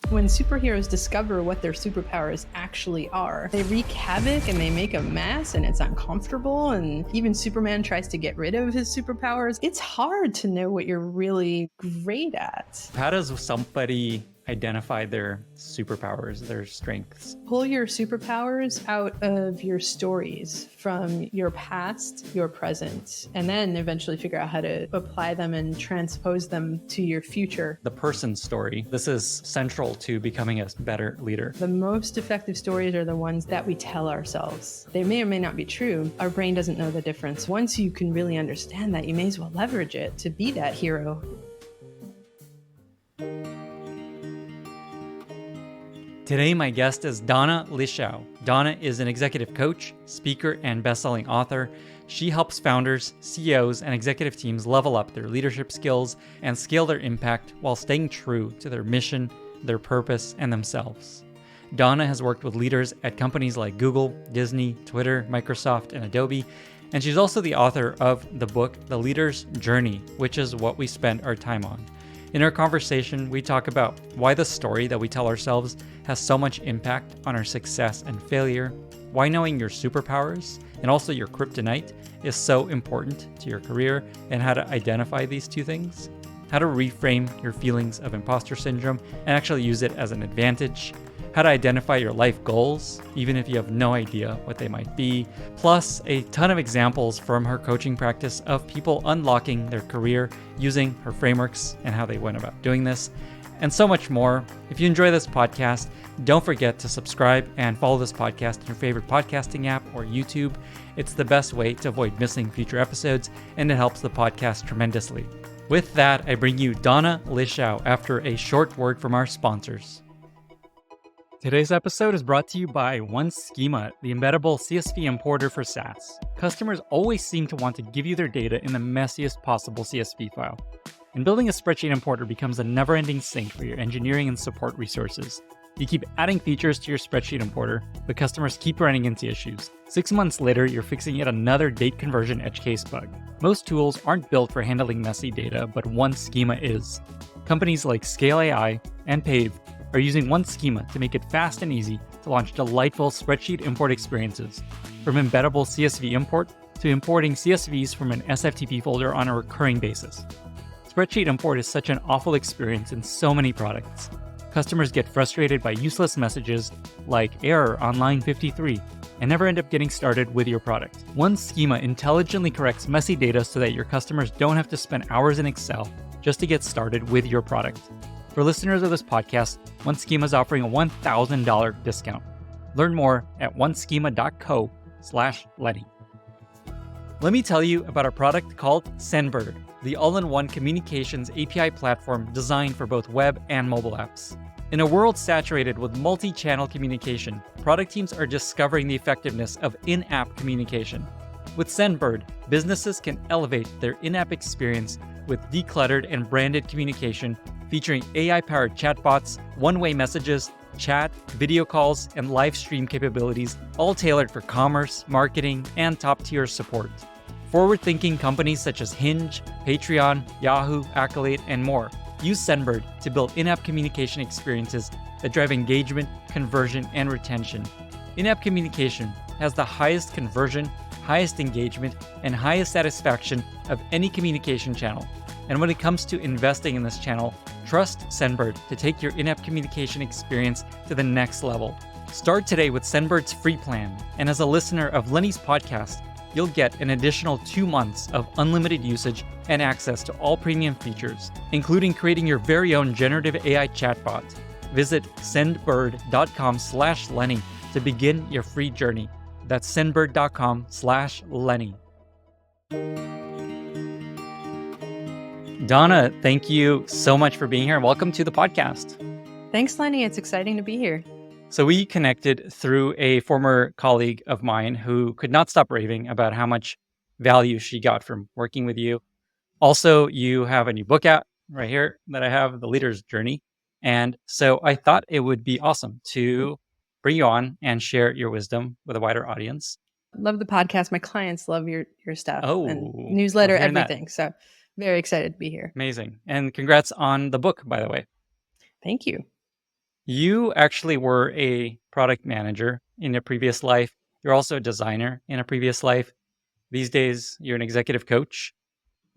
When superheroes discover what their superpowers actually are, they wreak havoc and they make a mess and it's uncomfortable, and even Superman tries to get rid of his superpowers. It's hard to know what you're really great at. How does somebody identify their superpowers, their strengths? Pull your superpowers out of your stories from your past, your present, and then eventually figure out how to apply them and transpose them to your future. The person's story. This is central to becoming a better leader. The most effective stories are the ones that we tell ourselves. They may or may not be true. Our brain doesn't know the difference. Once you can really understand that, you may as well leverage it to be that hero. Today, my guest is Donna Lichaw. Donna is an executive coach, speaker, and best-selling author. She helps founders, CEOs, and executive teams level up their leadership skills and scale their impact while staying true to their mission, their purpose, and themselves. Donna has worked with leaders at companies like Google, Disney, Twitter, Microsoft, and Adobe, and she's also the author of the book, The Leader's Journey, which is what we spend our time on. In our conversation, we talk about why the story that we tell ourselves has so much impact on our success and failure, why knowing your superpowers and also your kryptonite is so important to your career, and how to identify these two things, how to reframe your feelings of imposter syndrome and actually use it as an advantage, how to identify your life goals, even if you have no idea what they might be, plus a ton of examples from her coaching practice of people unlocking their career using her frameworks and how they went about doing this, and so much more. If you enjoy this podcast, don't forget to subscribe and follow this podcast in your favorite podcasting app or YouTube. It's the best way to avoid missing future episodes, and it helps the podcast tremendously. With that, I bring you Donna Lichaw after a short word from our sponsors. Today's episode is brought to you by OneSchema, the embeddable CSV importer for SaaS. Customers always seem to want to give you their data in the messiest possible CSV file. And building a spreadsheet importer becomes a never-ending sink for your engineering and support resources. You keep adding features to your spreadsheet importer, but customers keep running into issues. 6 months later, you're fixing yet another date conversion edge case bug. Most tools aren't built for handling messy data, but OneSchema is. Companies like Scale AI and Pave are using OneSchema to make it fast and easy to launch delightful spreadsheet import experiences, from embeddable CSV import to importing CSVs from an SFTP folder on a recurring basis. Spreadsheet import is such an awful experience in so many products. Customers get frustrated by useless messages like error on line 53 and never end up getting started with your product. OneSchema intelligently corrects messy data so that your customers don't have to spend hours in Excel just to get started with your product. For listeners of this podcast, OneSchema is offering a $1,000 discount. Learn more at oneschema.co/Lenny. Let me tell you about a product called Sendbird, the all-in-one communications API platform designed for both web and mobile apps. In a world saturated with multi-channel communication, product teams are discovering the effectiveness of in-app communication. With Sendbird, businesses can elevate their in-app experience with decluttered and branded communication featuring AI-powered chatbots, one-way messages, chat, video calls, and live stream capabilities, all tailored for commerce, marketing, and top-tier support. Forward-thinking companies such as Hinge, Patreon, Yahoo, Accolade, and more use Sendbird to build in-app communication experiences that drive engagement, conversion, and retention. In-app communication has the highest conversion, highest engagement, and highest satisfaction of any communication channel. And when it comes to investing in this channel, trust Sendbird to take your in-app communication experience to the next level. Start today with Sendbird's free plan, and as a listener of Lenny's podcast, you'll get an additional 2 months of unlimited usage and access to all premium features, including creating your very own generative AI chatbot. Visit sendbird.com/Lenny to begin your free journey. That's sendbird.com/Lenny. Donna, thank you so much for being here and welcome to the podcast. Thanks, Lenny. It's exciting to be here. So we connected through a former colleague of mine who could not stop raving about how much value she got from working with you. Also, you have a new book out right here that I have, The Leader's Journey. And so I thought it would be awesome to bring you on and share your wisdom with a wider audience. Love the podcast. My clients love your stuff and Oh, newsletter, I'm hearing that. everything. So very excited to be here. Amazing. And congrats on the book, by the way. Thank you. You actually were a product manager in a previous life. You're also a designer in a previous life. These days, you're an executive coach.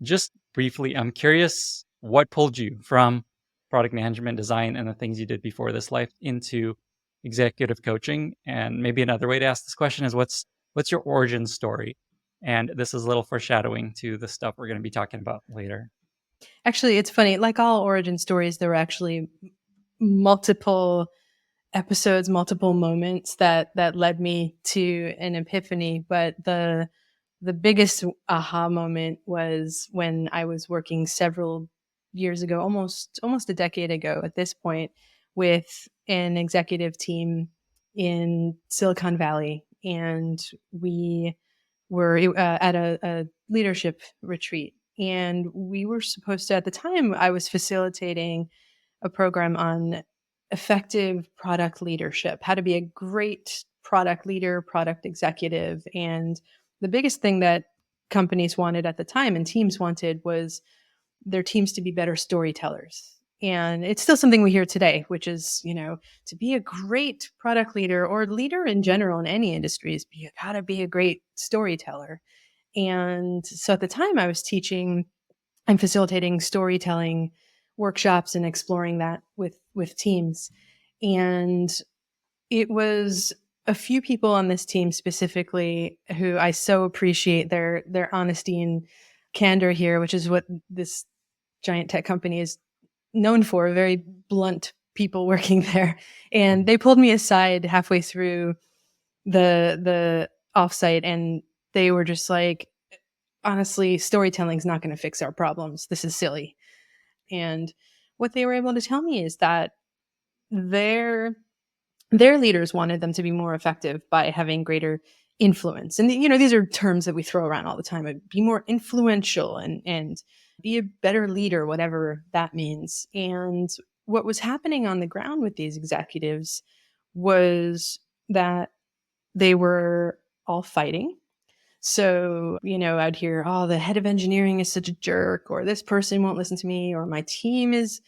Just briefly, I'm curious what pulled you from product management, design, and the things you did before this life into executive coaching. And maybe another way to ask this question is what's your origin story? And this is a little foreshadowing to the stuff we're going to be talking about later. Actually, it's funny. Like all origin stories, there were actually multiple episodes, multiple moments that led me to an epiphany. But the biggest aha moment was when I was working several years ago, almost a decade ago at this point, with an executive team in Silicon Valley, and we were at a leadership retreat. And we were supposed to, at the time, I was facilitating a program on effective product leadership, how to be a great product leader, product executive. And the biggest thing that companies wanted at the time and teams wanted was their teams to be better storytellers. And it's still something we hear today, which is, to be a great product leader or leader in general in any industries, you gotta be a great storyteller. And so at the time I was teaching and facilitating storytelling workshops and exploring that with teams. And it was a few people on this team specifically who I so appreciate their honesty and candor here, which is what this giant tech company is known for, very blunt people working there. And they pulled me aside halfway through the offsite, and they were just like, honestly, storytelling is not going to fix our problems. This is silly. And what they were able to tell me is that their their leaders wanted them to be more effective by having greater influence. And these are terms that we throw around all the time. Be more influential and be a better leader, whatever that means. And what was happening on the ground with these executives was that they were all fighting. So, I'd hear, oh, the head of engineering is such a jerk, or this person won't listen to me, or my team is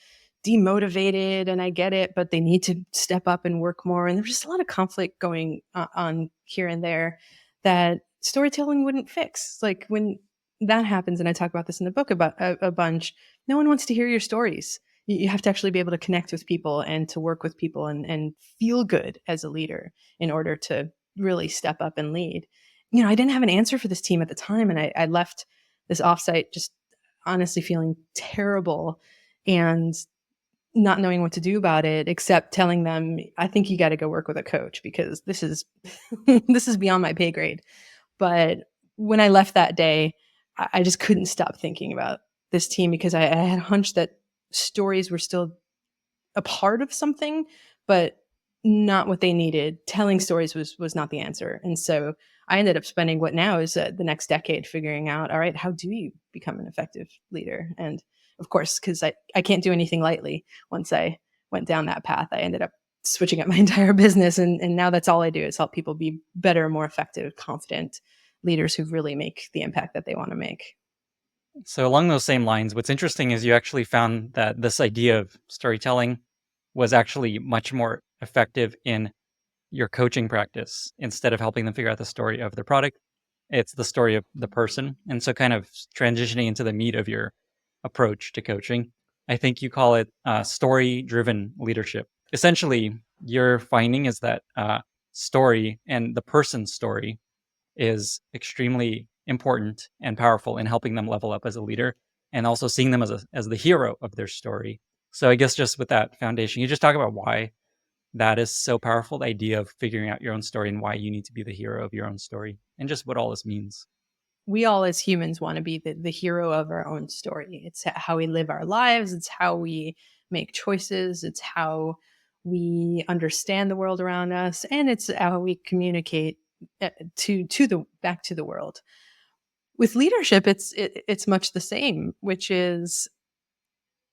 demotivated and I get it, but they need to step up and work more. And there's just a lot of conflict going on here and there that storytelling wouldn't fix. Like when that happens, and I talk about this in the book about a bunch, no one wants to hear your stories. You have to actually be able to connect with people and to work with people and feel good as a leader in order to really step up and lead. I didn't have an answer for this team at the time. And I left this offsite just honestly feeling terrible and not knowing what to do about it, except telling them, I think you got to go work with a coach because this is, this is beyond my pay grade. But when I left that day, I just couldn't stop thinking about this team because I had a hunch that stories were still a part of something, but not what they needed. Telling stories was not the answer. And so I ended up spending what now is the next decade figuring out, all right, how do you become an effective leader? And of course, because I can't do anything lightly. Once I went down that path, I ended up switching up my entire business. And now that's all I do is help people be better, more effective, confident leaders who really make the impact that they want to make. So along those same lines, what's interesting is you actually found that this idea of storytelling was actually much more effective in your coaching practice. Instead of helping them figure out the story of their product, it's the story of the person. And so kind of transitioning into the meat of your approach to coaching, I think you call it story-driven leadership. Essentially, your finding is that story and the person's story is extremely important and powerful in helping them level up as a leader and also seeing them as the hero of their story. So I guess just with that foundation, you just talk about why that is so powerful, the idea of figuring out your own story and why you need to be the hero of your own story and just what all this means. We all as humans want to be the hero of our own story. It's how we live our lives. It's how we make choices. It's how we understand the world around us. And it's how we communicate to the back to the world. With leadership, it's much the same, which is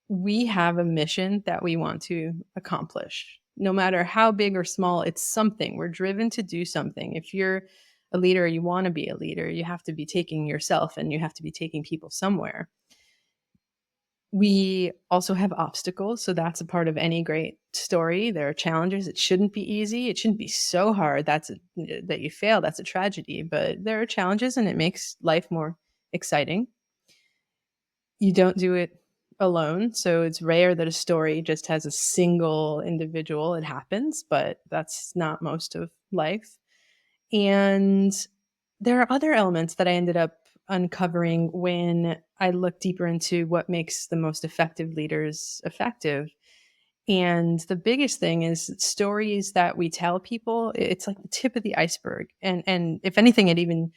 we have a mission that we want to accomplish. No matter how big or small, it's something. We're driven to do something. If you're a leader, you want to be a leader, you have to be taking yourself and you have to be taking people somewhere. We also have obstacles, so that's a part of any great story. There are challenges. It shouldn't be easy. It shouldn't be so hard. That you fail. That's a tragedy. But there are challenges, and it makes life more exciting. You don't do it alone, so it's rare that a story just has a single individual. It happens, but that's not most of life. And there are other elements that I ended up uncovering when I looked deeper into what makes the most effective leaders effective. And the biggest thing is stories that we tell people, it's like the tip of the iceberg. And if anything, it even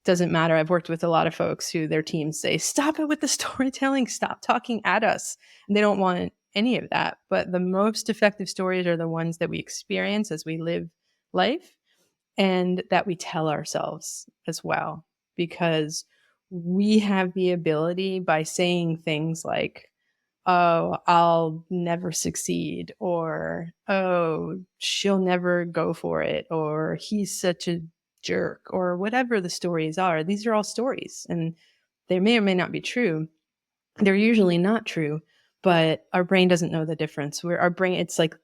doesn't matter. I've worked with a lot of folks who their teams say, stop it with the storytelling, stop talking at us. And they don't want any of that. But the most effective stories are the ones that we experience as we live life and that we tell ourselves as well, because we have the ability by saying things like, oh, I'll never succeed, or oh, she'll never go for it, or he's such a jerk, or whatever the stories are. These are all stories, and they may or may not be true. They're usually not true, but our brain doesn't know the difference. Where our brain, it's like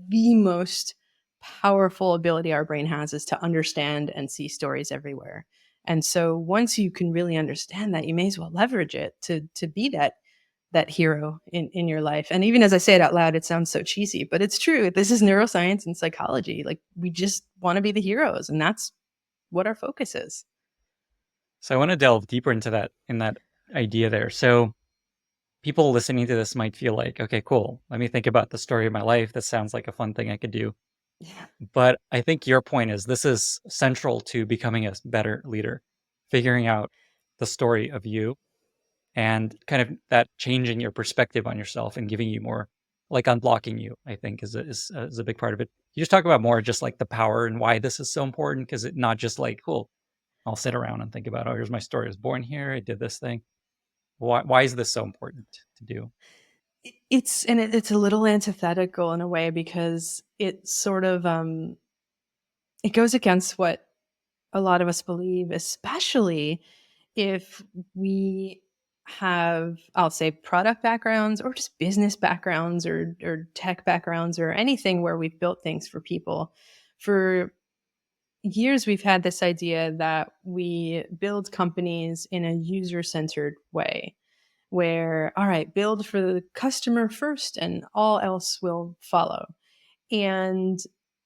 the most powerful ability our brain has is to understand and see stories everywhere. And so once you can really understand that, you may as well leverage it to be that hero in your life. And even as I say it out loud, it sounds so cheesy, but it's true. This is neuroscience and psychology. Like, we just want to be the heroes, and that's what our focus is. So I want to delve deeper into that in that idea there. So people listening to this might feel like, okay, cool. Let me think about the story of my life. That sounds like a fun thing I could do. Yeah. But I think your point is this is central to becoming a better leader, figuring out the story of you and kind of that changing your perspective on yourself and giving you more, like unblocking you, I think is a big part of it. You just talk about more just like the power and why this is so important, because it's not just like, cool, I'll sit around and think about, oh, here's my story. I was born here. I did this thing. Why is this so important to do? It's a little antithetical in a way, because it sort of it goes against what a lot of us believe, especially if we have, I'll say, product backgrounds or just business backgrounds or tech backgrounds or anything where we've built things for people. For years, we've had this idea that we build companies in a user centered way, where, all right, build for the customer first and all else will follow. And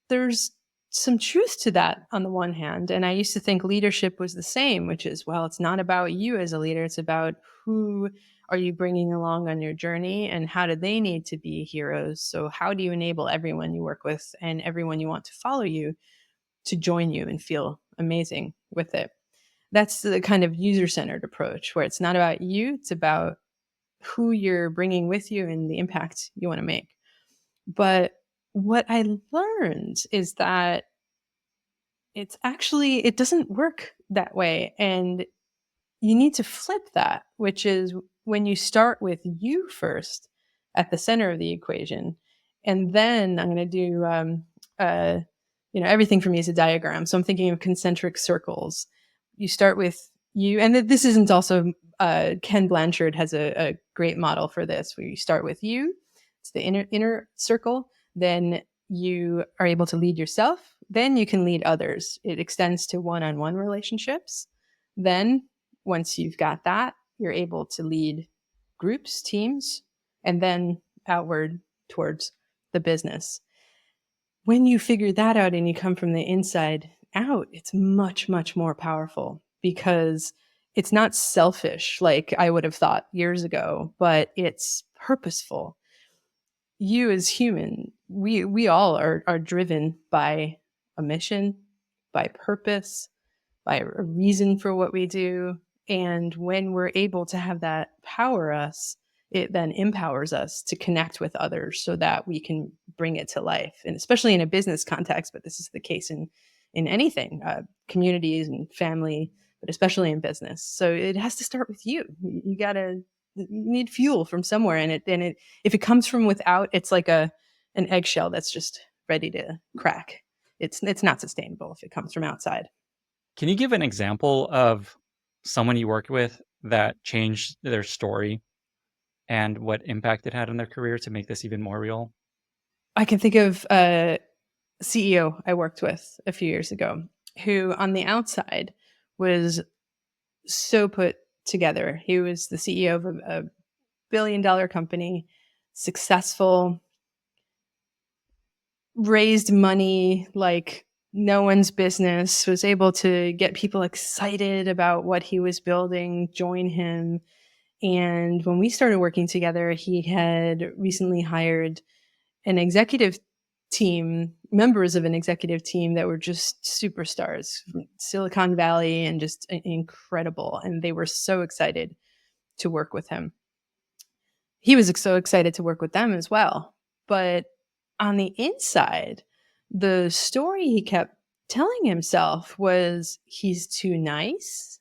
there's some truth to that on the one hand. And I used to think leadership was the same, which is, well, it's not about you as a leader. It's about who are you bringing along on your journey and how do they need to be heroes? So how do you enable everyone you work with and everyone you want to follow you to join you and feel amazing with it? That's the kind of user-centered approach where it's not about you, it's about who you're bringing with you and the impact you want to make. But what I learned is that it doesn't work that way. And you need to flip that, which is when you start with you first at the center of the equation. And then I'm going to do, everything for me is a diagram. So I'm thinking of concentric circles. You start with you, and this isn't also, Ken Blanchard has a great model for this, where you start with you. It's the inner circle. Then you are able to lead yourself. Then you can lead others. It extends to one-on-one relationships. Then once you've got that, you're able to lead groups, teams, and then outward towards the business. When you figure that out and you come from the inside out, it's much, much more powerful, because it's not selfish like I would have thought years ago, but it's purposeful. You as human, we all are driven by a mission, by purpose, by a reason for what we do. And when we're able to have that power us, it then empowers us to connect with others so that we can bring it to life. And especially in a business context, but this is the case in anything, communities and family, but especially in business. So it has to start with you. You need fuel from somewhere, and if it comes from without, it's like an eggshell that's just ready to crack. It's not sustainable if it comes from outside. Can you give an example of someone you worked with that changed their story and what impact it had on their career to make this even more real? I can think of a CEO I worked with a few years ago who, on the outside, was so put together. He was the CEO of a billion-dollar company, successful, raised money like no one's business, was able to get people excited about what he was building, join him. And when we started working together, he had recently hired an executive team, members of an executive team that were just superstars from Silicon Valley and just incredible. And they were so excited to work with him. He was so excited to work with them as well. But on the inside, the story he kept telling himself was he's too nice.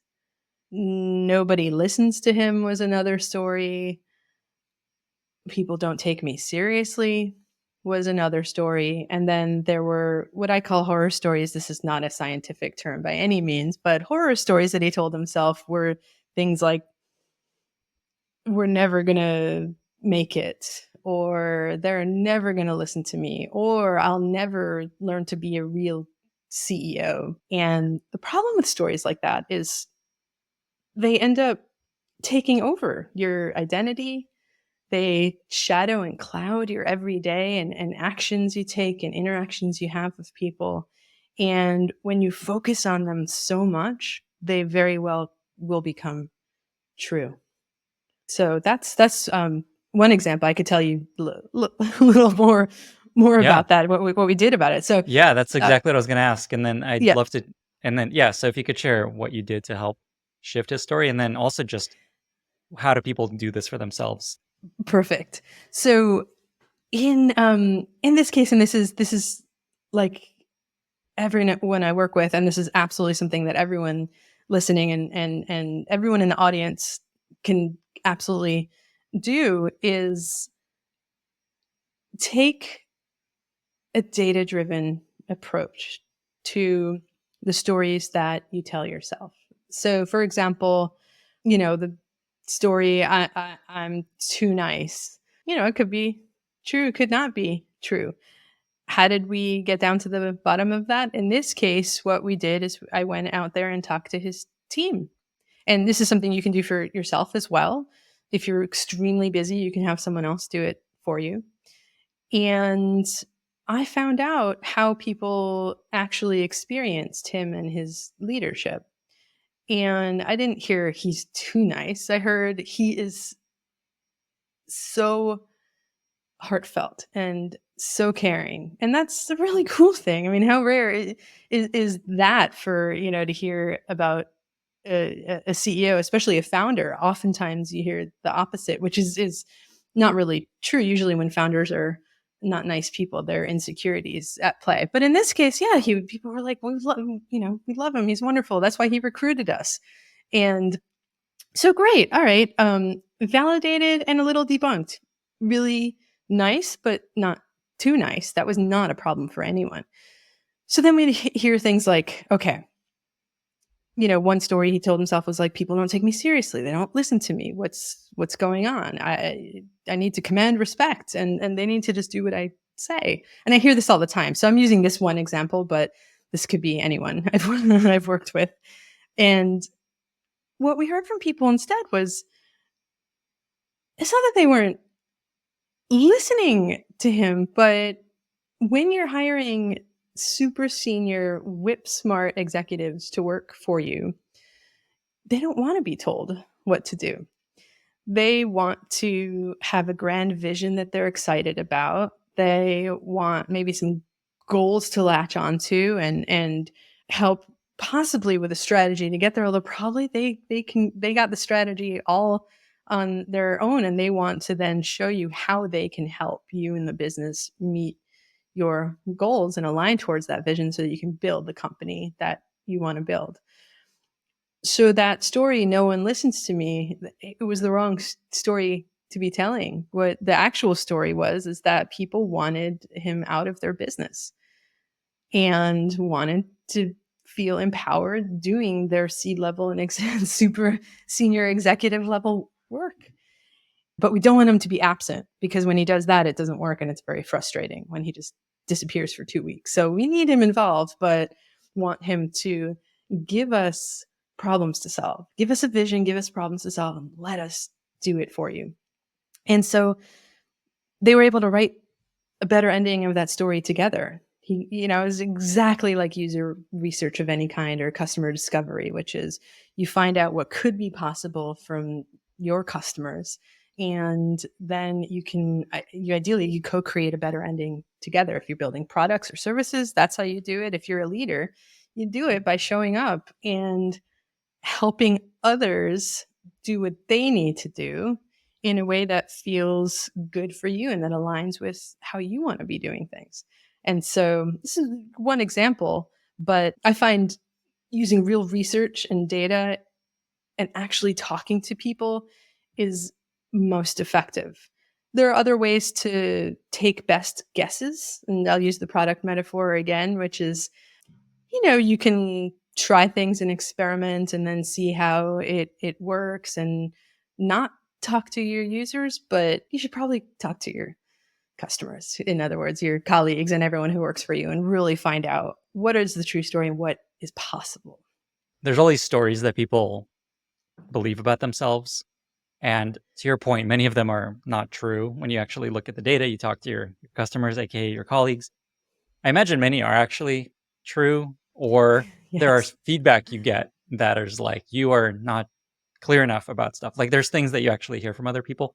Nobody listens to him was another story. People don't take me seriously was another story. And then there were what I call horror stories. This is not a scientific term by any means, but horror stories that he told himself were things like, we're never going to make it, or they're never going to listen to me, or I'll never learn to be a real CEO. And the problem with stories like that is they end up taking over your identity. They shadow and cloud your everyday and actions you take and interactions you have with people. And when you focus on them so much, they very well will become true. So that's one example. I could tell you a little more Yeah. about that, what we did about it. So Yeah, that's exactly what I was going to ask. And then I'd yeah, love to, and then, yeah, so if you could share what you did to help shift his story, and then also just how do people do this for themselves? perfect. So in this case, and this is like everyone I work with, and this is absolutely something that everyone listening and everyone in the audience can absolutely do, is take a data-driven approach to the stories that you tell yourself. So, for example, the story, I'm too nice. It could be true, it could not be true. How did we get down to the bottom of that? In this case, what we did is I went out there and talked to his team. And this is something you can do for yourself as well. If you're extremely busy, you can have someone else do it for you. And I found out how people actually experienced him and his leadership. And I didn't hear he's too nice. I heard he is so heartfelt and so caring. And that's a really cool thing. I mean, how rare is that for, to hear about a CEO, especially a founder? Oftentimes you hear the opposite, which is not really true. Usually when founders are not nice people, there are insecurities at play. But in this case, yeah, people were like, we love him. He's wonderful. That's why he recruited us. And so great. All right. Validated and a little debunked. Really nice, but not too nice. That was not a problem for anyone. So then we hear things like, okay, one story he told himself was like, people don't take me seriously. They don't listen to me. What's going on? I need to command respect, and they need to just do what I say. And I hear this all the time. So I'm using this one example, but this could be anyone I've worked with. And what we heard from people instead was, it's not that they weren't listening to him, but when you're hiring super senior, whip smart executives to work for you, they don't want to be told what to do. They want to have a grand vision that they're excited about. They want maybe some goals to latch onto and help possibly with a strategy to get there. Although probably they got the strategy all on their own, and they want to then show you how they can help you in the business meet your goals and align towards that vision so that you can build the company that you want to build. So that story, no one listens to me, it was the wrong story to be telling. What the actual story was is that people wanted him out of their business and wanted to feel empowered doing their C-level and super senior executive level work. But we don't want him to be absent, because when he does that, it doesn't work and it's very frustrating when he just disappears for 2 weeks. So we need him involved, but want him to give us problems to solve. Give us a vision, give us problems to solve, and let us do it for you. And so they were able to write a better ending of that story together. It was exactly like user research of any kind or customer discovery, which is you find out what could be possible from your customers. And then you co-create a better ending together. If you're building products or services, that's how you do it. If you're a leader, you do it by showing up and helping others do what they need to do in a way that feels good for you and that aligns with how you want to be doing things. And so this is one example, but I find using real research and data and actually talking to people is most effective. There are other ways to take best guesses, and I'll use the product metaphor again, which is, you can try things and experiment and then see how it works and not talk to your users, but you should probably talk to your customers. In other words, your colleagues and everyone who works for you, and really find out what is the true story and what is possible. There's all these stories that people believe about themselves. And to your point, many of them are not true. When you actually look at the data, you talk to your customers, aka your colleagues. I imagine many are actually true, or there are Yes. feedback you get that is like, you are not clear enough about stuff. Like there's things that you actually hear from other people.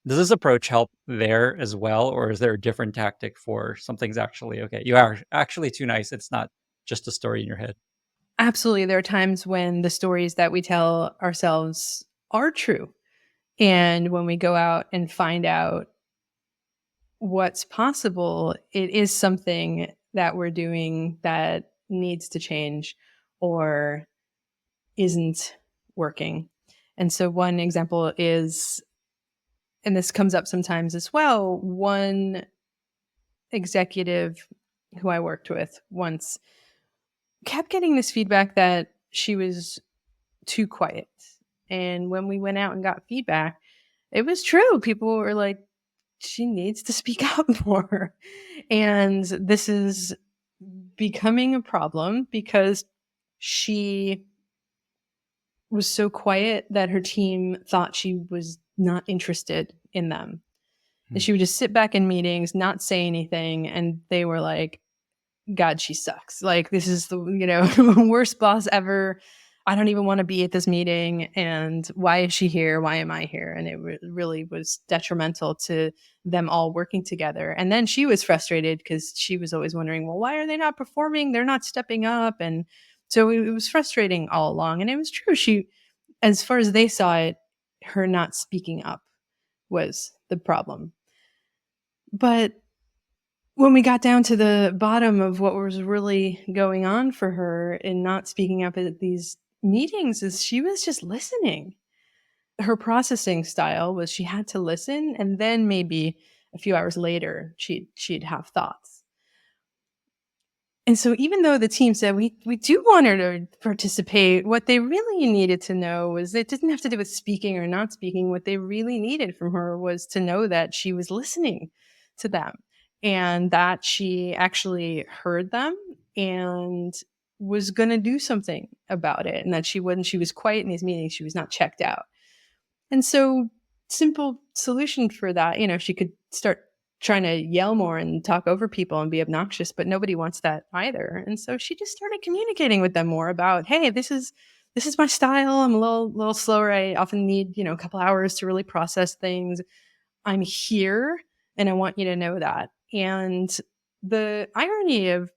Does this approach help there as well? Or is there a different tactic for something's actually okay? You are actually too nice. It's not just a story in your head. Absolutely. There are times when the stories that we tell ourselves are true. And when we go out and find out what's possible, it is something that we're doing that needs to change or isn't working. And so, one example is, and this comes up sometimes as well, one executive who I worked with once kept getting this feedback that she was too quiet. And when we went out and got feedback, it was true. People were like, she needs to speak out more. And this is becoming a problem because she was so quiet that her team thought she was not interested in them. And she would just sit back in meetings, not say anything. And they were like, God, she sucks. Like, this is the, worst boss ever. I don't even want to be at this meeting. And why is she here? Why am I here? And it really was detrimental to them all working together. And then she was frustrated because she was always wondering, well, why are they not performing? They're not stepping up. And so it was frustrating all along. And it was true. As far as they saw it, her not speaking up was the problem. But when we got down to the bottom of what was really going on for her in not speaking up at these meetings, is she was just listening. Her processing style was she had to listen, and then maybe a few hours later she'd have thoughts. And so even though the team said we do want her to participate, what they really needed to know was it didn't have to do with speaking or not speaking. What they really needed from her was to know that she was listening to them and that she actually heard them and was going to do something about it, and that when she was quiet in these meetings, she was not checked out. And so, simple solution for that, she could start trying to yell more and talk over people and be obnoxious, but nobody wants that either. And so she just started communicating with them more about, hey, this is my style. I'm a little slower. I often need, a couple hours to really process things. I'm here and I want you to know that. And the irony of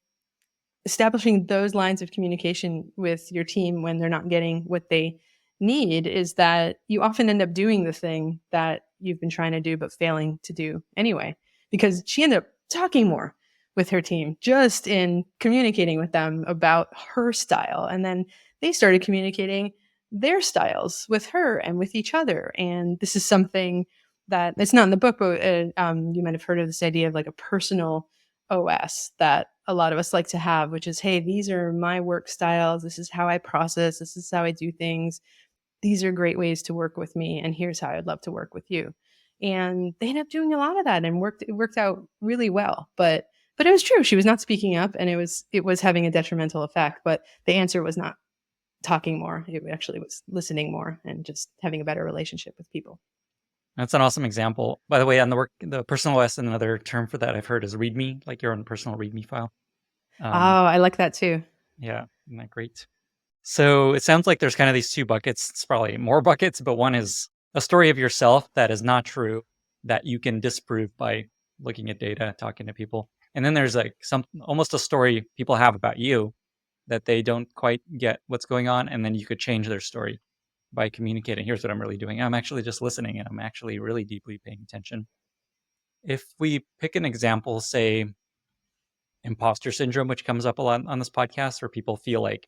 establishing those lines of communication with your team when they're not getting what they need is that you often end up doing the thing that you've been trying to do but failing to do anyway, because she ended up talking more with her team just in communicating with them about her style, and then they started communicating their styles with her and with each other. And this is something that it's not in the book, but you might have heard of this idea of like a personal OS that a lot of us like to have, which is, hey, these are my work styles. This is how I process. This is how I do things. These are great ways to work with me. And here's how I'd love to work with you. And they ended up doing a lot of that and it worked out really well. But it was true. She was not speaking up and it was having a detrimental effect. But the answer was not talking more. It actually was listening more and just having a better relationship with people. That's an awesome example. By the way, on the personal OS, another term for that I've heard is README, like your own personal README file. I like that too. Yeah, isn't that great? So it sounds like there's kind of these two buckets. It's probably more buckets, but one is a story of yourself that is not true, that you can disprove by looking at data, talking to people. And then there's like almost a story people have about you that they don't quite get what's going on. And then you could change their story by communicating. Here's what I'm really doing. I'm actually just listening and I'm actually really deeply paying attention. If we pick an example, say imposter syndrome, which comes up a lot on this podcast, where people feel like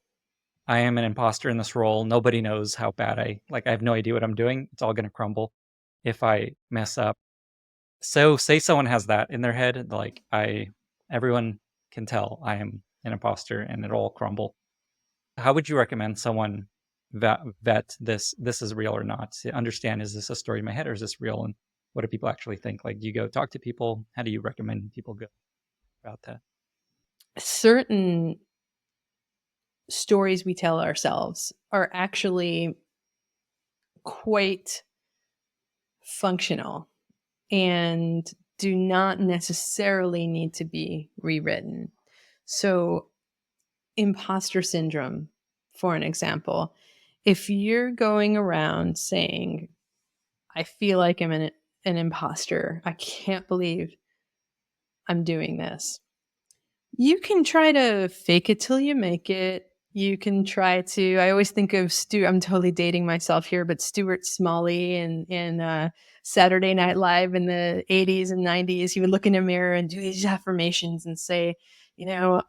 I am an imposter in this role. Nobody knows how bad I have no idea what I'm doing. It's all going to crumble if I mess up. So say someone has that in their head, like everyone can tell I am an imposter and it'll all crumble. How would you recommend someone vet this is real or not? To understand, is this a story in my head or is this real? And what do people actually think? Like, do you go talk to people? How do you recommend people go about that? Certain stories we tell ourselves are actually quite functional and do not necessarily need to be rewritten. So, imposter syndrome, for an example, if you're going around saying, I feel like I'm an imposter, I can't believe I'm doing this, you can try to fake it till you make it. You can try to, I always think of I'm totally dating myself here, but Stuart Smalley in Saturday Night Live in the 80s and 90s, he would look in a mirror and do these affirmations and say,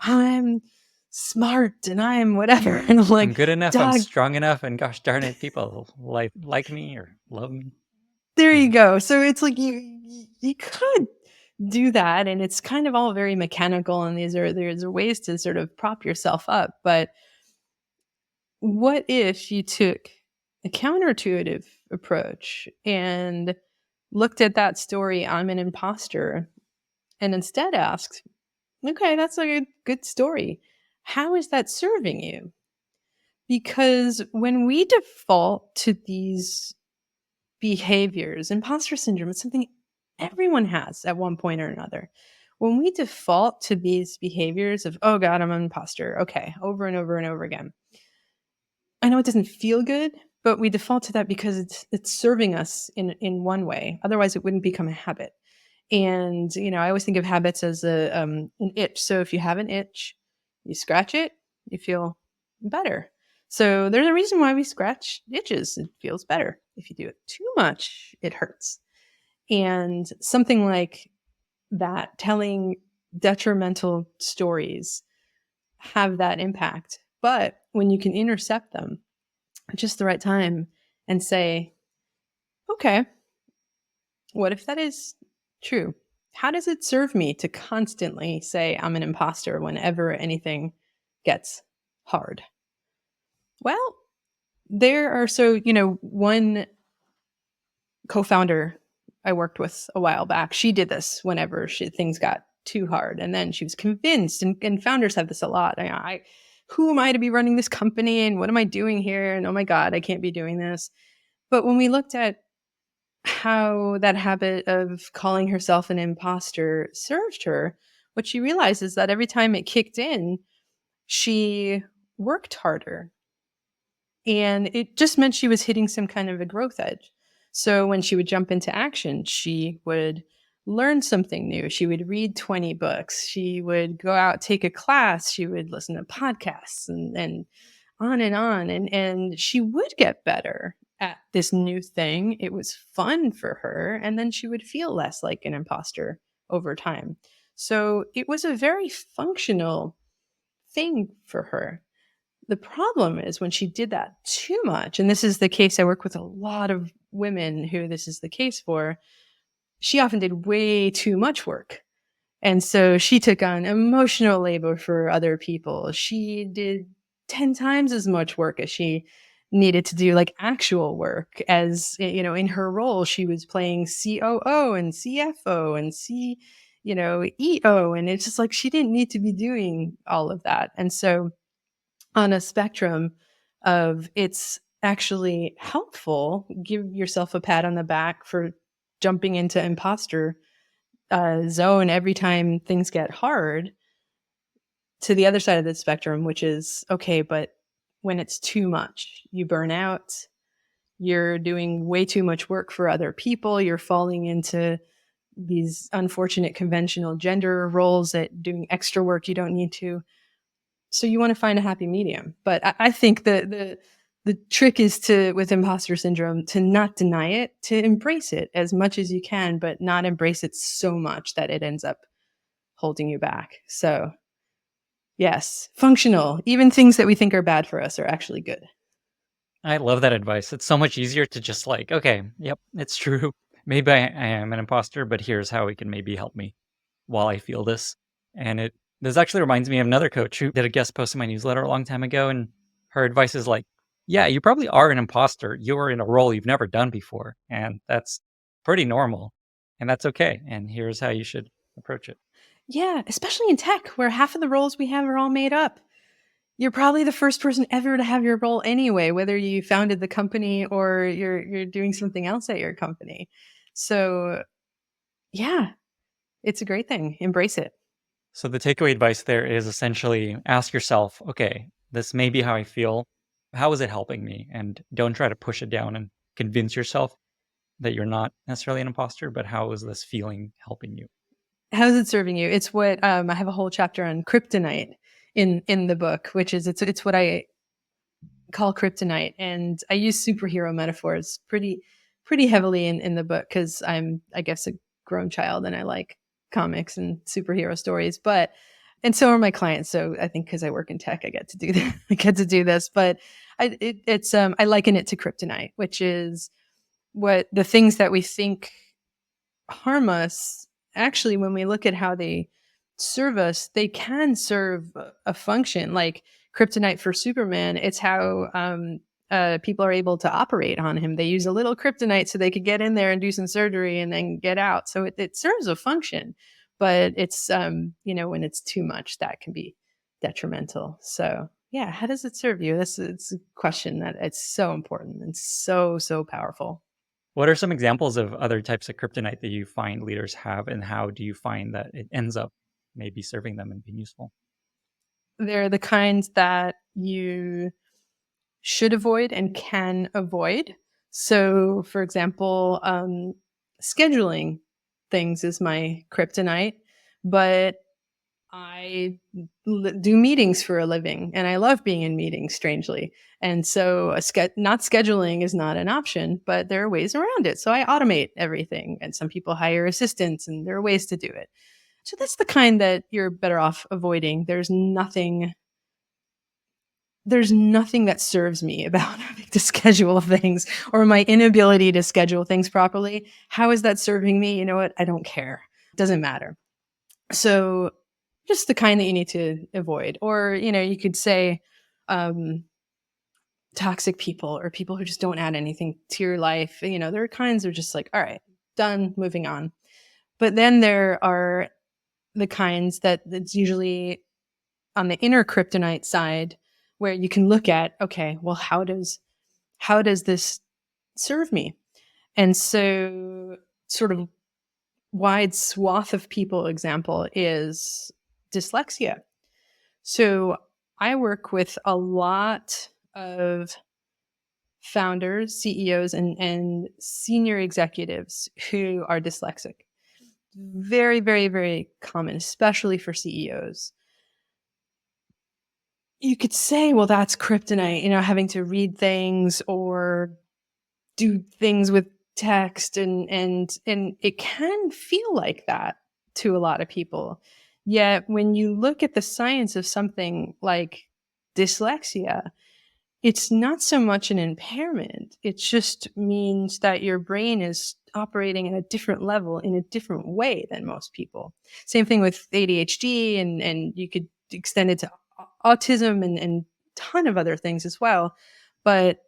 I'm smart and I'm whatever. And I'm like, I'm good enough, dog, I'm strong enough, and gosh darn it, people like me or love me. there you go. So it's like you could do that, and it's kind of all very mechanical, and there's ways to sort of prop yourself up. But what if you took a counterintuitive approach and looked at that story, I'm an imposter, and instead asked, okay, that's a good story. How is that serving you? Because when we default to these behaviors, imposter syndrome is something everyone has at one point or another. When we default to these behaviors of, oh God, I'm an imposter, okay, over and over and over again, I know it doesn't feel good, but we default to that because it's serving us in one way. Otherwise, it wouldn't become a habit. And I always think of habits as an itch. So if you have an itch, you scratch it, you feel better. So there's a reason why we scratch itches. It feels better. If you do it too much, it hurts. And something like that, telling detrimental stories, have that impact. But when you can intercept them at just the right time and say, okay, what if that is true? How does it serve me to constantly say I'm an imposter whenever anything gets hard? Well, there are one co-founder I worked with a while back, she did this whenever things got too hard. And then she was convinced, and founders have this a lot. Who am I to be running this company? And what am I doing here? And oh my God, I can't be doing this. But when we looked at how that habit of calling herself an imposter served her, what she realized is that every time it kicked in, she worked harder. And it just meant she was hitting some kind of a growth edge. So when she would jump into action, she would learn something new. She would read 20 books. She would go out, take a class. She would listen to podcasts and on and on. And she would get better at this new thing. It was fun for her. And then she would feel less like an imposter over time. So it was a very functional thing for her. The problem is when she did that too much, and this is the case, I work with a lot of women who this is the case for, she often did way too much work. And so she took on emotional labor for other people. She did 10 times as much work as she needed to do like actual work. As in her role, she was playing COO and CFO and EO, and it's just like she didn't need to be doing all of that. And so on a spectrum of, it's actually helpful, give yourself a pat on the back for jumping into imposter zone every time things get hard, to the other side of the spectrum, which is okay, but when it's too much, you burn out, you're doing way too much work for other people, you're falling into these unfortunate conventional gender roles that doing extra work you don't need to. So you want to find a happy medium. But I think the trick is to, with imposter syndrome, to not deny it, to embrace it as much as you can, but not embrace it so much that it ends up holding you back. So yes, functional. Even things that we think are bad for us are actually good. I love that advice. It's so much easier to just like, okay, yep, it's true. Maybe I am an imposter, but here's how it can maybe help me while I feel this. And this actually reminds me of another coach who did a guest post in my newsletter a long time ago. And her advice is like, yeah, you probably are an imposter. You're in a role you've never done before. And that's pretty normal. And that's okay. And here's how you should approach it. Yeah, especially in tech, where half of the roles we have are all made up. You're probably the first person ever to have your role anyway, whether you founded the company or you're doing something else at your company. So yeah, it's a great thing. Embrace it. So the takeaway advice there is essentially ask yourself, okay, this may be how I feel. How is it helping me? And don't try to push it down and convince yourself that you're not necessarily an imposter, but how is this feeling helping you? How is it serving you? It's what I have a whole chapter on kryptonite in the book, which is it's what I call kryptonite, and I use superhero metaphors pretty heavily in the book because I'm, I guess, a grown child and I like comics and superhero stories, but and so are my clients. So I think because I work in tech, I get to do that. I get to do this, but I liken it to kryptonite, which is what the things that we think harm us, actually, when we look at how they serve us, they can serve a function. Like kryptonite for Superman, it's how people are able to operate on him. They use a little kryptonite so they could get in there and do some surgery and then get out. So it serves a function, but it's when it's too much, that can be detrimental. So yeah, how does it serve you? It's a question that it's so important and so powerful. What are some examples of other types of kryptonite that you find leaders have, and how do you find that it ends up maybe serving them and being useful? They're the kinds that you should avoid and can avoid. So, for example, scheduling things is my kryptonite, but I do meetings for a living and I love being in meetings, strangely. And so not scheduling is not an option, but there are ways around it. So I automate everything, and some people hire assistants and there are ways to do it. So that's the kind that you're better off avoiding. There's nothing that serves me about having to schedule things or my inability to schedule things properly. How is that serving me? You know what? I don't care. It doesn't matter. So just the kind that you need to avoid. Or, you could say toxic people or people who just don't add anything to your life. There are kinds that are just like, all right, done, moving on. But then there are the kinds that's usually on the inner kryptonite side, where you can look at, okay, well, how does this serve me? And so sort of wide swath of people example is dyslexia. So I work with a lot of founders, CEOs, and senior executives who are dyslexic. Very, very, very common, especially for CEOs. You could say, well, that's kryptonite, having to read things or do things with text, and it can feel like that to a lot of people. Yet when you look at the science of something like dyslexia, it's not so much an impairment. It just means that your brain is operating at a different level in a different way than most people. Same thing with ADHD, and you could extend it to autism and ton of other things as well. But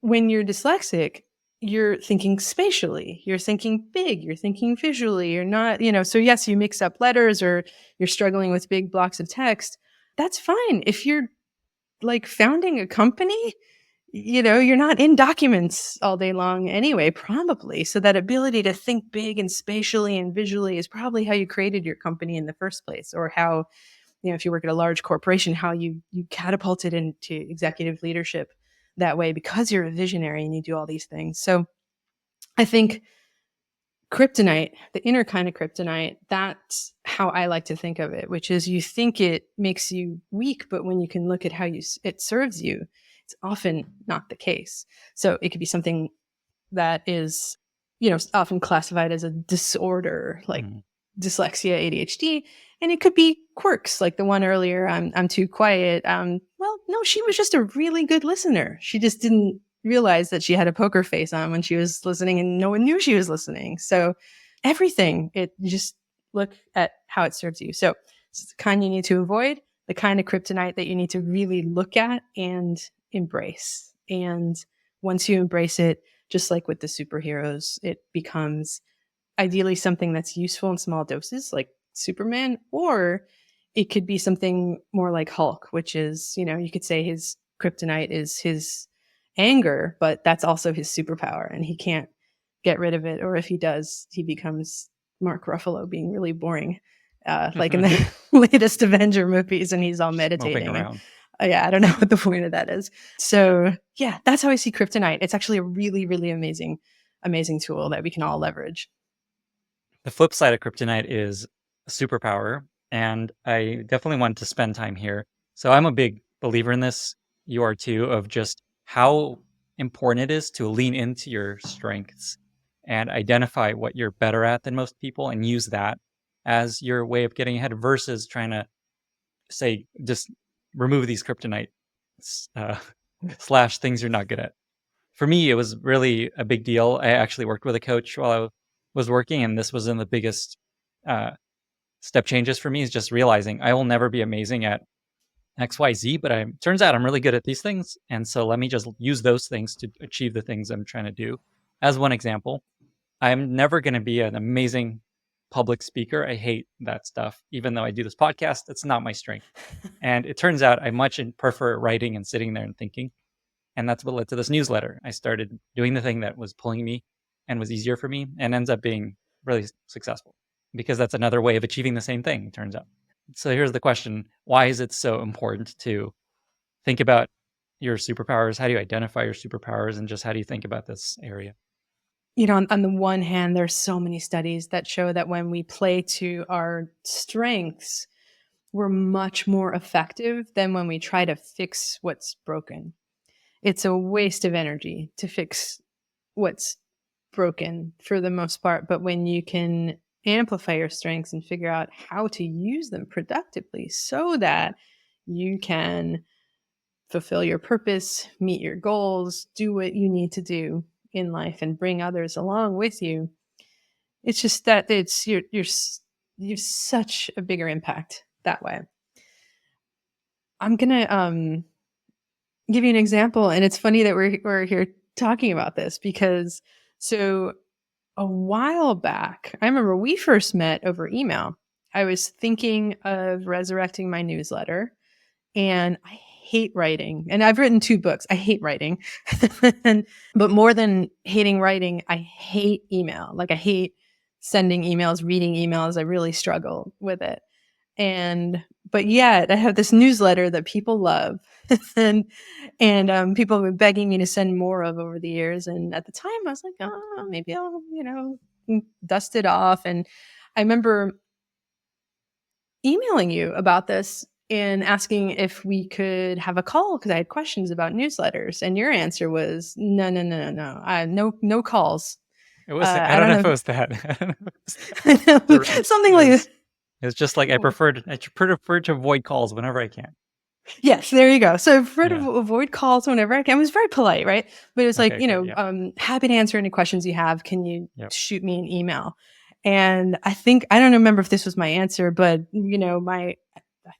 when you're dyslexic, you're thinking spatially, you're thinking big, you're thinking visually, you're not, so yes, you mix up letters or you're struggling with big blocks of text. That's fine. If you're like founding a company, you're not in documents all day long anyway, probably. So that ability to think big and spatially and visually is probably how you created your company in the first place, or how, if you work at a large corporation, how you catapulted into executive leadership that way because you're a visionary and you do all these things. So I think kryptonite, the inner kind of kryptonite, that's how I like to think of it, which is you think it makes you weak, but when you can look at how it serves you, it's often not the case. So it could be something that is, often classified as a disorder, like dyslexia, ADHD, and it could be quirks, like the one earlier. I'm too quiet. Well, no, she was just a really good listener. She just didn't realize that she had a poker face on when she was listening, and no one knew she was listening. So everything, you just look at how it serves you. So it's the kind you need to avoid, the kind of kryptonite that you need to really look at and embrace. And once you embrace it, just like with the superheroes, it becomes ideally something that's useful in small doses, like Superman, or it could be something more like Hulk, which is, you could say his kryptonite is his anger, but that's also his superpower and he can't get rid of it. Or if he does, he becomes Mark Ruffalo being really boring, like in the latest Avenger movies, and he's all meditating. Yeah, I don't know what the point of that is. So yeah, that's how I see kryptonite. It's actually a really, really amazing tool that we can all leverage. The flip side of kryptonite is a superpower, and I definitely want to spend time here. So I'm a big believer in this. You are too, of just how important it is to lean into your strengths and identify what you're better at than most people and use that as your way of getting ahead versus trying to say, just remove these kryptonite slash things you're not good at. For me, it was really a big deal. I actually worked with a coach while I was working, and this was in the biggest step changes for me, is just realizing I will never be amazing at XYZ, but turns out I'm really good at these things. And so let me just use those things to achieve the things I'm trying to do. As one example, I'm never going to be an amazing public speaker. I hate that stuff. Even though I do this podcast, it's not my strength. And it turns out I much prefer writing and sitting there and thinking. And that's what led to this newsletter. I started doing the thing that was pulling me and was easier for me, and ends up being really successful because that's another way of achieving the same thing, it turns out. So here's the question. Why is it so important to think about your superpowers? How do you identify your superpowers, and just how do you think about this area? On the one hand, there's so many studies that show that when we play to our strengths, we're much more effective than when we try to fix what's broken. It's a waste of energy to fix what's broken for the most part. But when you can amplify your strengths and figure out how to use them productively so that you can fulfill your purpose, meet your goals, do what you need to do in life, and bring others along with you, it's just that you're such a bigger impact that way. I'm gonna give you an example, and it's funny that we're here talking about this because so a while back, I remember we first met over email. I was thinking of resurrecting my newsletter, and I hate writing. And I've written 2 books. I hate writing. But more than hating writing, I hate email. Like I hate sending emails, reading emails. I really struggle with it. But yet I have this newsletter that people love and people have been begging me to send more of over the years. And at the time I was like, oh, maybe I'll, dust it off. And I remember emailing you about this and asking if we could have a call because I had questions about newsletters. And your answer was, no, no calls. It was, I don't know if it was that. Something like this. It's just like I prefer to avoid calls whenever I can. Yes, there you go. So I prefer to avoid calls whenever I can. It was very polite, right? But it was like, happy to answer any questions you have. Can you shoot me an email? And I don't remember if this was my answer, but I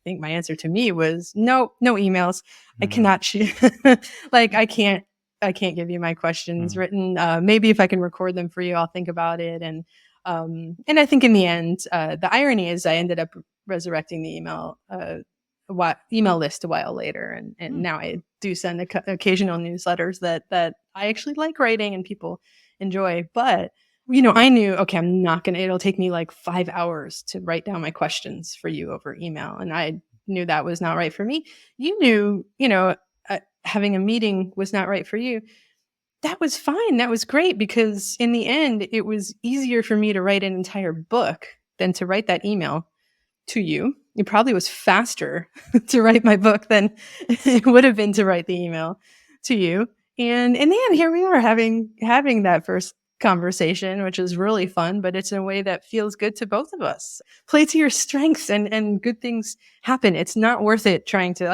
think my answer to me was no emails. I cannot shoot. Like I can't I can't give you my questions Mm. written. Maybe if I can record them for you, I'll think about it. And I think in the end, the irony is I ended up resurrecting the email list a while later, and now I do send occasional newsletters that I actually like writing and people enjoy. But I knew, okay, I'm not gonna. It'll take me like 5 hours to write down my questions for you over email, and I knew that was not right for me. You knew, having a meeting was not right for you. That was fine. That was great because in the end, it was easier for me to write an entire book than to write that email to you. It probably was faster to write my book than it would have been to write the email to you. And in the end, here we are having that first conversation, which is really fun, but it's in a way that feels good to both of us. Play to your strengths and good things happen. It's not worth it trying to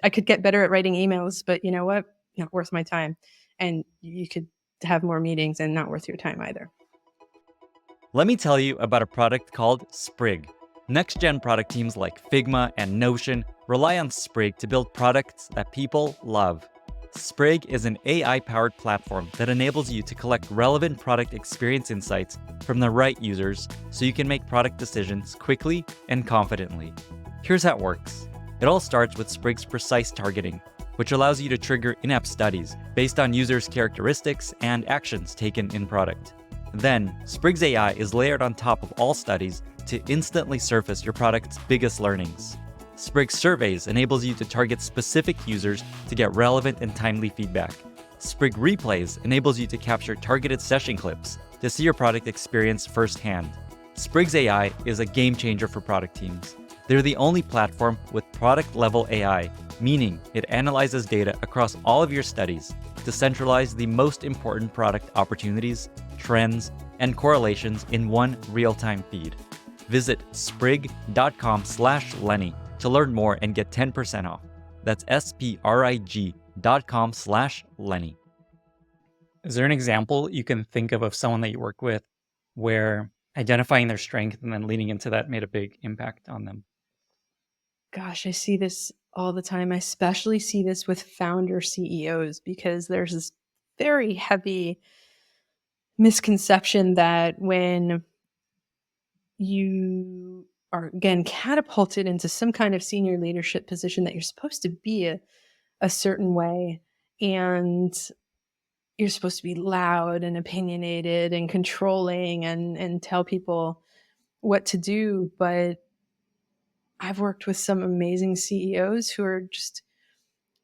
I could get better at writing emails, but you know what? Not worth my time. And you could have more meetings and not worth your time either. Let me tell you about a product called Sprig. Next-gen product teams like Figma and Notion rely on Sprig to build products that people love. Sprig is an AI-powered platform that enables you to collect relevant product experience insights from the right users so you can make product decisions quickly and confidently. Here's how it works. It all starts with Sprig's precise targeting, which allows you to trigger in-app studies based on users' characteristics and actions taken in product. Then, Sprig's AI is layered on top of all studies to instantly surface your product's biggest learnings. Sprig Surveys enables you to target specific users to get relevant and timely feedback. Sprig Replays enables you to capture targeted session clips to see your product experience firsthand. Sprig's AI is a game changer for product teams. They're the only platform with product-level AI, meaning it analyzes data across all of your studies to centralize the most important product opportunities, trends, and correlations in one real-time feed. Visit sprig.com/Lenny to learn more and get 10% off. That's sprig.com/Lenny. Is there an example you can think of someone that you work with where identifying their strength and then leaning into that made a big impact on them? Gosh, I see this all the time. I especially see this with founder CEOs because there's this very heavy misconception that when you are, again, catapulted into some kind of senior leadership position, that you're supposed to be a certain way, and you're supposed to be loud and opinionated and controlling and tell people what to do. But I've worked with some amazing CEOs who are just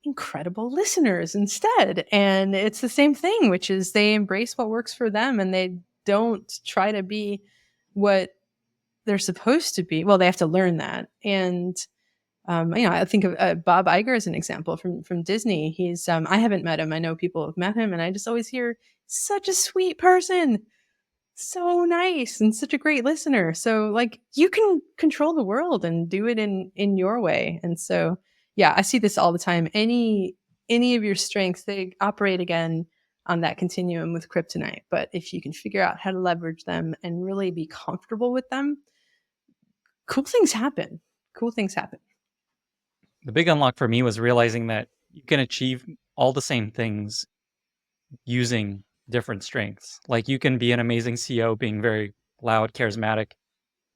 incredible listeners instead. And it's the same thing, which is they embrace what works for them and they don't try to be what they're supposed to be. Well, they have to learn that. And I think of Bob Iger as an example from Disney. He's I haven't met him. I know people have met him, and I just always hear such a sweet person, so nice, and such a great listener. So like you can control the world and do it in your way. And so yeah, I see this all the time. Any of your strengths, they operate again on that continuum with kryptonite. But if you can figure out how to leverage them and really be comfortable with them, cool things happen. Cool things happen. The big unlock for me was realizing that you can achieve all the same things using different strengths. Like you can be an amazing CEO being very loud, charismatic,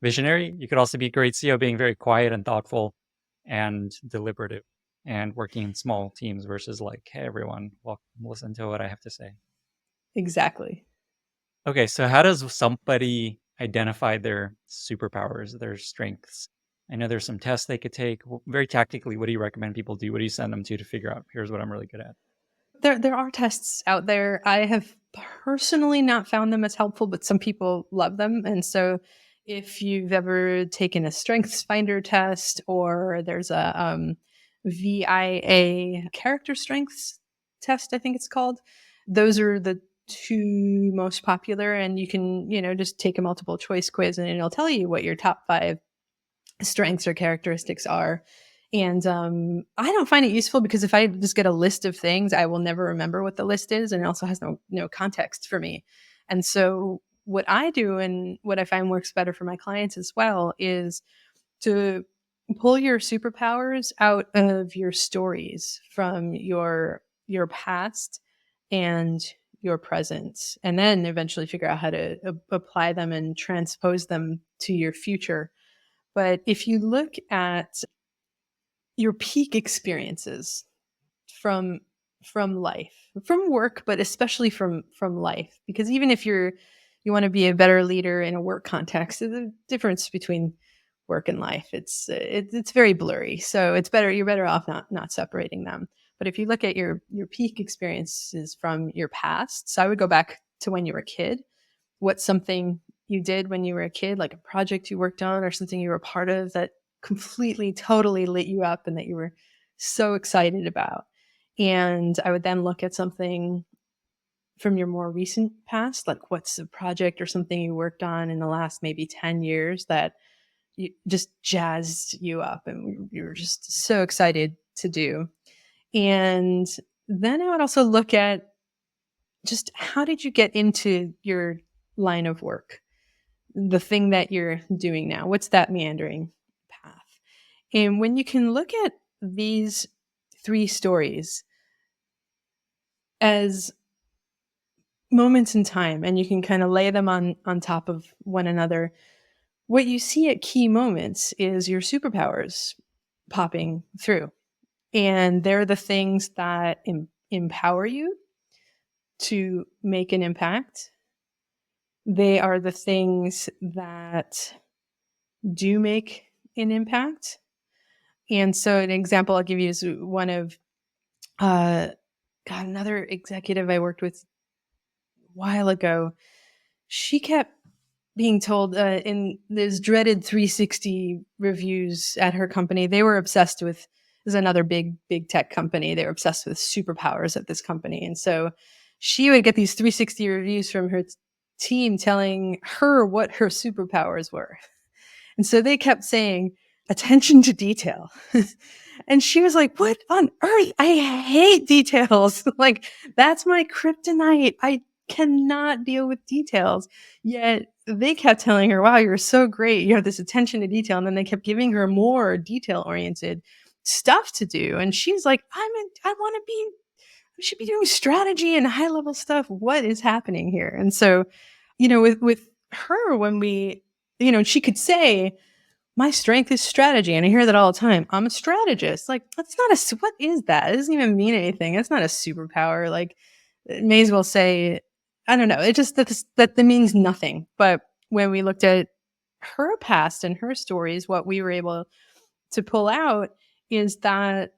visionary. You could also be a great CEO being very quiet and thoughtful and deliberative and working in small teams versus like, hey, everyone, well, listen to what I have to say. Exactly. Okay, so how does somebody identify their superpowers, their strengths? I know there's some tests they could take. Very tactically, what do you recommend people do? What do you send them to figure out, here's what I'm really good at? There are tests out there. I have personally not found them as helpful, but some people love them. And so if you've ever taken a strengths finder test, or there's a VIA character strengths test, I think it's called, those are the two most popular. And you can, just take a multiple choice quiz and it'll tell you what your top 5 strengths or characteristics are. And I don't find it useful because if I just get a list of things, I will never remember what the list is, and it also has no context for me. And so what I do, and what I find works better for my clients as well, is to pull your superpowers out of your stories from your past and your present, and then eventually figure out how to apply them and transpose them to your future. But if you look at your peak experiences from life, from work, but especially from life, because even if you want to be a better leader in a work context, the difference between work and life, it's very blurry. So it's better, you're better off not separating them. But if you look at your peak experiences from your past, so I would go back to when you were a kid. What's something you did when you were a kid, like a project you worked on or something you were a part of that completely, totally lit you up and that you were so excited about? And I would then look at something from your more recent past, like what's a project or something you worked on in the last maybe 10 years that you just jazzed you up and you were just so excited to do. And then I would also look at just how did you get into your line of work, the thing that you're doing now? What's that meandering path? And when you can look at these three stories as moments in time and you can kind of lay them on top of one another, what you see at key moments is your superpowers popping through. And they're the things that empower you to make an impact. They are the things that do make an impact. And so an example I'll give you is one of another executive I worked with a while ago. She kept being told in those dreaded 360 reviews at her company, they were obsessed with, this is another big tech company. They were obsessed with superpowers at this company. And so she would get these 360 reviews from her team telling her what her superpowers were. And so they kept saying, attention to detail. And she was like, what on earth? I hate details. Like, that's my kryptonite. I cannot deal with details. Yet they kept telling her, wow, you're so great. You have this attention to detail. And then they kept giving her more detail oriented stuff to do. And she's like, I want to be, I should be doing strategy and high level stuff. What is happening here? And so, with her, when we, she could say, my strength is strategy. And I hear that all the time. I'm a strategist. Like, that's not what is that? It doesn't even mean anything. It's not a superpower. Like, it may as well say, I don't know. It just, that means nothing. But when we looked at her past and her stories, what we were able to pull out is that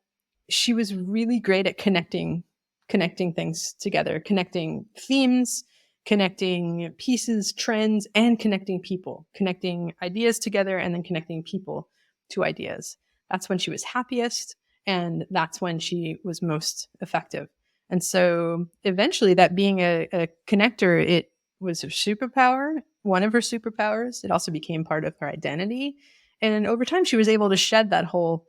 she was really great at connecting things together, connecting themes, connecting pieces, trends, and connecting people, connecting ideas together, and then connecting people to ideas. That's when she was happiest, and that's when she was most effective. And so eventually, that being a connector, it was her superpower, one of her superpowers. It also became part of her identity. And over time, she was able to shed that whole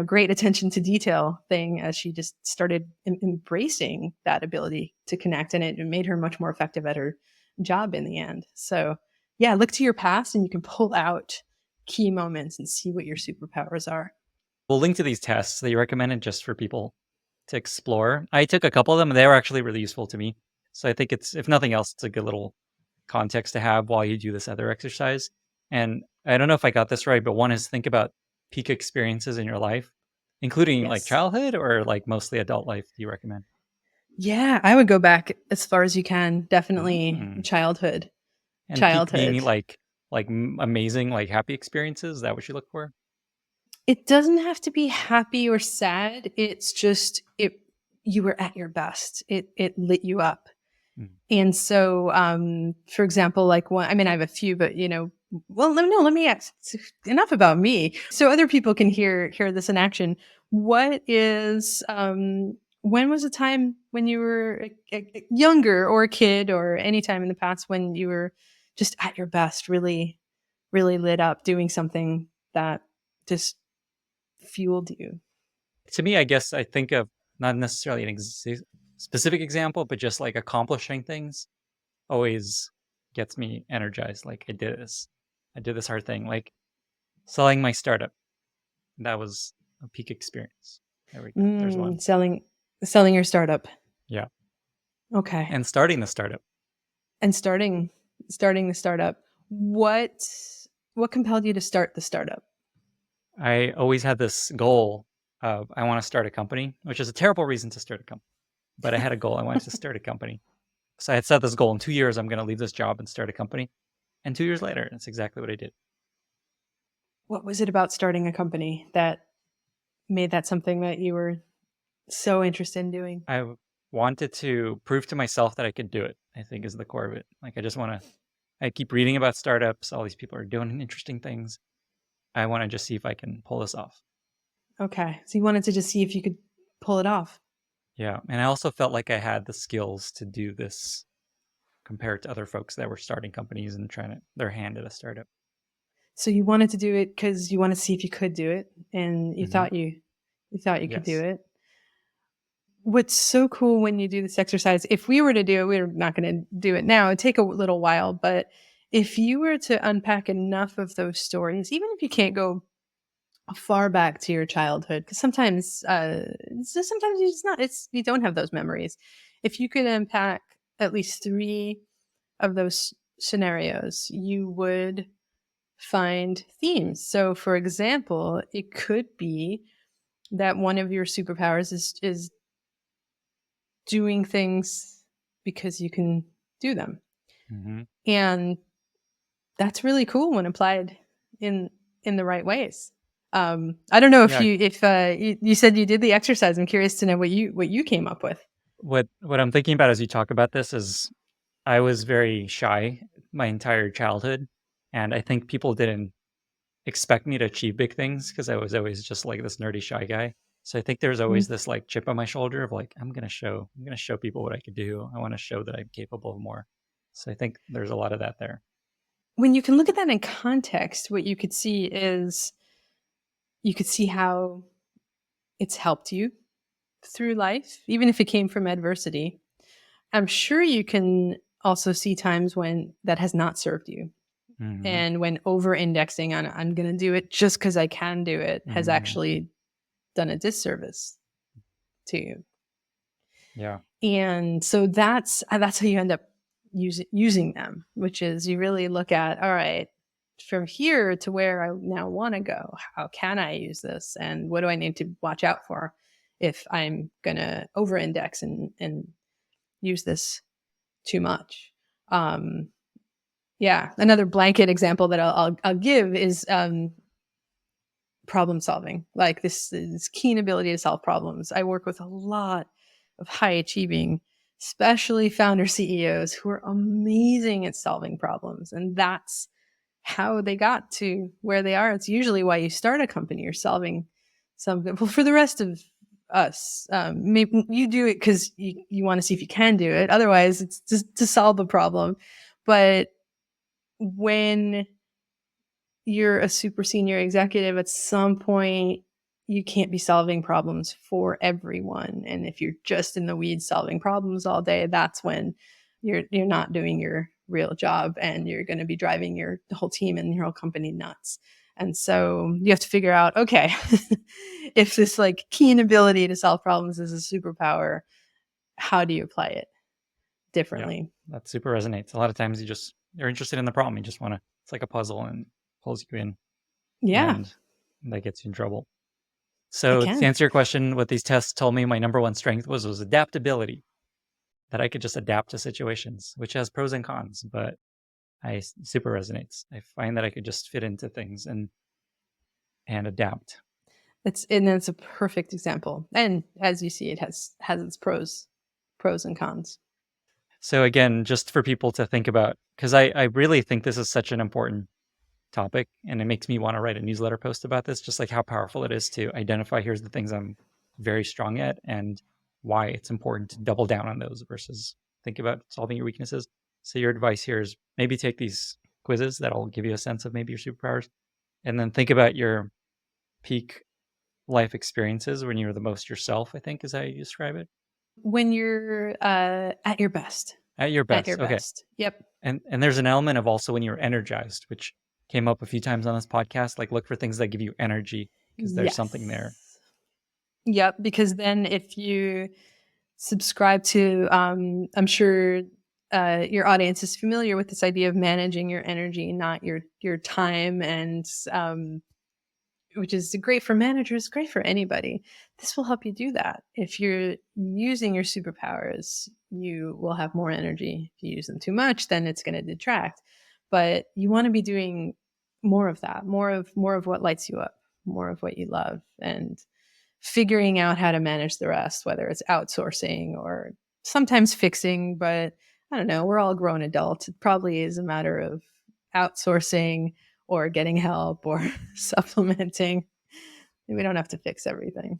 great attention to detail thing as she just started embracing that ability to connect, and it made her much more effective at her job in the end. So yeah, look to your past and you can pull out key moments and see what your superpowers are. We'll link to these tests that you recommended just for people to explore. I took a couple of them and they were actually really useful to me. So I think it's, if nothing else, it's a good little context to have while you do this other exercise. And I don't know if I got this right, but one is think about peak experiences in your life, including like Yes. childhood or like mostly adult life. Do you recommend? Yeah, I would go back as far as you can. Definitely Mm. childhood. And peak being Childhood. like amazing, like happy experiences. Is that what you look for? It doesn't have to be happy or sad. It's just you were at your best. It lit you up. Mm. And so, for example, like one, I mean, I have a few, but well, no, let me ask enough about me so other people can hear this in action. What is, when was a time when you were younger or a kid or any time in the past when you were just at your best, really, really lit up doing something that just fueled you? To me, I guess I think of not necessarily an specific example, but just like accomplishing things always gets me energized. Like I did this hard thing, like selling my startup. That was a peak experience. There we go. There's one. Selling your startup. Yeah. Okay. and starting the startup. And starting the startup. What compelled you to start the startup? I always had this goal of I want to start a company, which is a terrible reason to start a company. But I had a goal. I wanted to start a company. So I had set this goal in 2 years, I'm going to leave this job and start a company. And 2 years later, that's exactly what I did. What was it about starting a company that made that something that you were so interested in doing? I wanted to prove to myself that I could do it, I think is the core of it. Like, I just want to, I keep reading about startups. All these people are doing interesting things. I want to just see if I can pull this off. Okay. So you wanted to just see if you could pull it off. Yeah. And I also felt like I had the skills to do this compared to other folks that were starting companies and trying to their hand at a startup. So you wanted to do it because you wanted to see if you could do it, and you Mm-hmm. thought you could do Yes. it. What's so cool when you do this exercise, if we were to do it, we're not going to do it now. It'd take a little while, but if you were to unpack enough of those stories, even if you can't go far back to your childhood, because sometimes you just not, it's you don't have those memories. If you could unpack at least three of those scenarios, you would find themes. So, for example, it could be that one of your superpowers is doing things because you can do them. Mm-hmm. And that's really cool when applied in the right ways. I don't know if Yeah. you said you did the exercise. I'm curious to know what you came up with. What I'm thinking about as you talk about this is I was very shy my entire childhood. And I think people didn't expect me to achieve big things because I was always just like this nerdy shy guy. So I think there's always this like chip on my shoulder of like I'm gonna show people what I could do. I want to show that I'm capable of more. So I think there's a lot of that there. When you can look at that in context, what you could see is you could see how it's helped you through life, even if it came from adversity. I'm sure you can also see times when that has not served you. Mm-hmm. And when over indexing on I'm going to do it just because I can do it has Mm-hmm. actually done a disservice to you. Yeah. And so that's how you end up using them, which is you really look at, all right, from here to where I now want to go, how can I use this? And what do I need to watch out for if I'm going to over index and use this too much? Yeah, another blanket example that I'll give is problem solving, like this keen ability to solve problems. I work with a lot of high achieving, especially founder CEOs who are amazing at solving problems, and that's how they got to where they are. It's usually why you start a company. You're solving something. Well, for the rest of us, maybe you do it because you want to see if you can do it. Otherwise, it's just to solve the problem. But when you're a super senior executive, at some point you can't be solving problems for everyone. And if you're just in the weeds solving problems all day, that's when you're not doing your real job, and you're going to be driving your whole team and your whole company nuts. And so you have to figure out, okay, if this like keen ability to solve problems is a superpower, how do you apply it Yeah. differently? That super resonates. A lot of times you're interested in the problem. You just want to, it's like a puzzle and pulls you in Yeah, and that gets you in trouble. it So to can. answer your question, what these tests told me my number one strength was adaptability, that I could just adapt to situations, which has pros and cons, but I super resonates. I find that I could just fit into things and adapt. That's a perfect example. And as you see, it has its pros and cons. So again, just for people to think about, because I really think this is such an important topic, and it makes me want to write a newsletter post about this, just like how powerful it is to identify here's the things I'm very strong at and why it's important to double down on those versus think about solving your weaknesses. So your advice here is maybe take these quizzes that'll give you a sense of maybe your superpowers, and then think about your peak life experiences when you're the most yourself, I think is how you describe it. When you're at your best. At your At your best. Okay. best. Yep. And there's an element of also when you're energized, which came up a few times on this podcast, like look for things that give you energy because there's something there. Yes. Yep. Because then if you subscribe to. I'm sure your audience is familiar with this idea of managing your energy, not your time, and which is great for managers, great for anybody. This will help you do that. If you're using your superpowers, you will have more energy. If you use them too much, then it's going to detract. But you want to be doing more of that, more of what lights you up, more of what you love, and figuring out how to manage the rest, whether it's outsourcing or sometimes fixing. But I don't know, we're all grown adults. It probably is a matter of outsourcing or getting help or supplementing. We don't have to fix everything.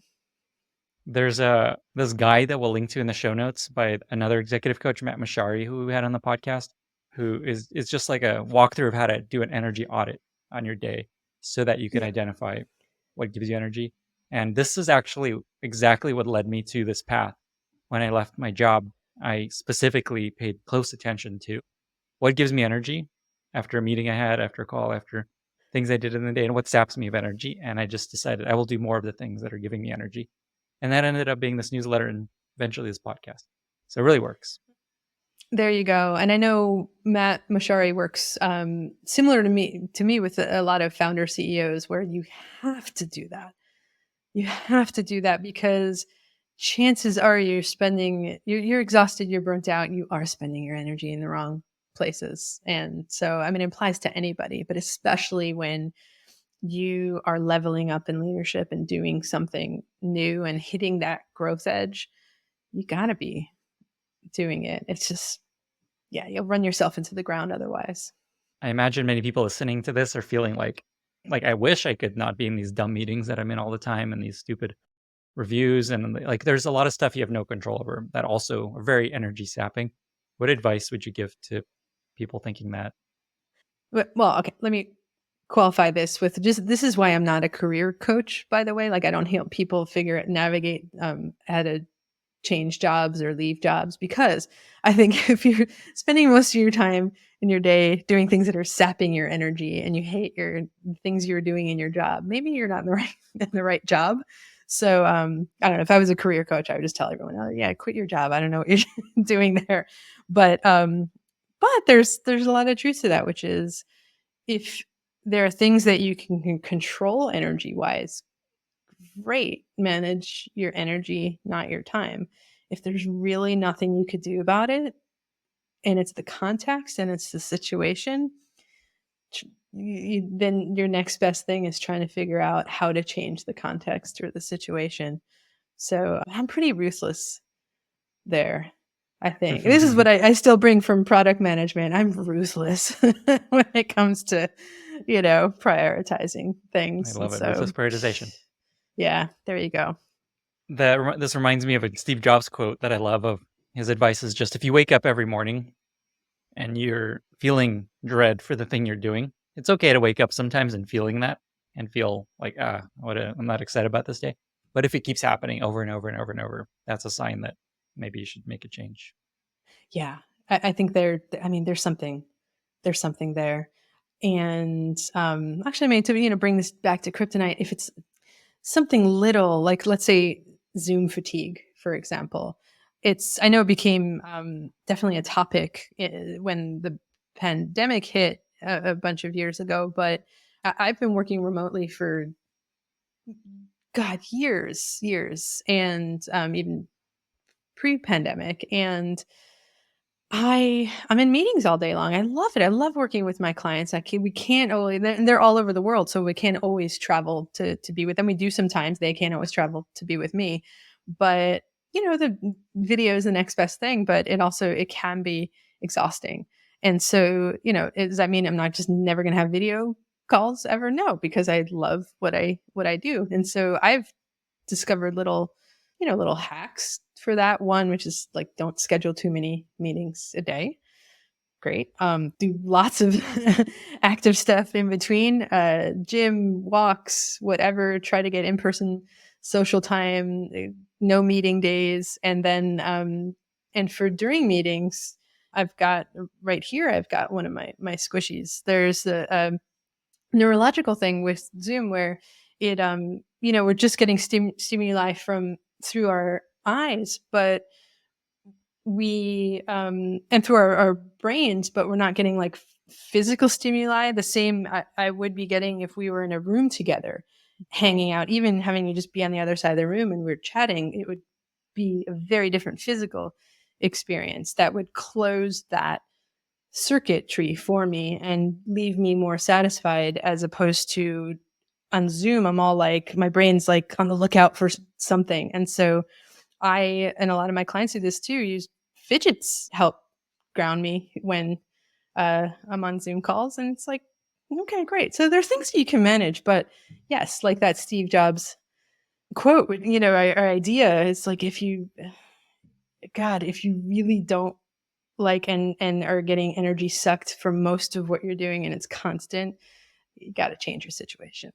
There's this guy that we'll link to in the show notes by another executive coach, Matt Mashari, who we had on the podcast, who is just like a walkthrough of how to do an energy audit on your day so that you can identify what gives you energy. And this is actually exactly what led me to this path. When I left my job, I specifically paid close attention to what gives me energy after a meeting I had, after a call, after things I did in the day, and what saps me of energy. And I just decided I will do more of the things that are giving me energy. And that ended up being this newsletter and eventually this podcast. So it really works. There you go. And I know Matt Mashari works similar to me with a lot of founder CEOs, where you have to do that. You have to do that because chances are you're exhausted, you're burnt out, you are spending your energy in the wrong places. And so, I mean, it applies to anybody, but especially when you are leveling up in leadership and doing something new and hitting that growth edge, you got to be doing it. It's just, yeah, you'll run yourself into the ground otherwise. I imagine many people listening to this are feeling like I wish I could not be in these dumb meetings that I'm in all the time and these stupid reviews. And like, there's a lot of stuff you have no control over that also are very energy sapping. What advice would you give to people thinking that? Well, okay, let me qualify this with just, this is why I'm not a career coach, by the way. Like, I don't help people navigate how to change jobs or leave jobs, because I think if you're spending most of your time in your day doing things that are sapping your energy and you hate your things you're doing in your job, maybe you're not in the right in the right job. So I don't know. If I was a career coach, I would just tell everyone, "Oh yeah, quit your job. I don't know what you're doing there." But there's a lot of truth to that, which is, if there are things that you can control energy wise, great. Manage your energy, not your time. If there's really nothing you could do about it, and it's the context and it's the situation, then your next best thing is trying to figure out how to change the context or the situation. So I'm pretty ruthless there. I think this is what I still bring from product management. I'm ruthless when it comes to, prioritizing things. I love it. Ruthless prioritization. Yeah, there you go. This reminds me of a Steve Jobs quote that I love. Of his advice is just, if you wake up every morning and you're feeling dread for the thing you're doing, it's okay to wake up sometimes and feeling that and feel like, I'm not excited about this day. But if it keeps happening over and over and over and over, that's a sign that maybe you should make a change. Yeah, I think there's something there. And actually, I mean, to bring this back to kryptonite, if it's something little, like let's say Zoom fatigue, for example, I know it became definitely a topic when the pandemic hit a bunch of years ago, but I've been working remotely for years, and even pre-pandemic, and I'm in meetings all day long. I love it. I love working with my clients. We can't always, and they're all over the world, so we can't always travel to be with them. We do sometimes. They can't always travel to be with me, but the video is the next best thing. But it can be exhausting. And so, does that mean I'm not just never going to have video calls ever? No, because I love what I do, and so I've discovered little hacks for that. One, which is like, don't schedule too many meetings a day. Great. Do lots of active stuff in between, gym, walks, whatever. Try to get in-person social time, no meeting days. And then, and for during meetings, I've got one of my squishies. There's the neurological thing with Zoom where we're just getting stimuli through our eyes, but we and through our brains, but we're not getting like physical stimuli the same I would be getting if we were in a room together, hanging out, even having you just be on the other side of the room and we're chatting. It would be a very different physical experience that would close that circuitry for me and leave me more satisfied, as opposed to on Zoom, I'm all like, my brain's like on the lookout for something. And so I, and a lot of my clients do this too, use fidgets help ground me when I'm on Zoom calls. And it's like, okay, great. So there's things that you can manage. But yes, like that Steve Jobs quote, our idea is like, if you really don't like and are getting energy sucked from most of what you're doing and it's constant, you got to change your situation.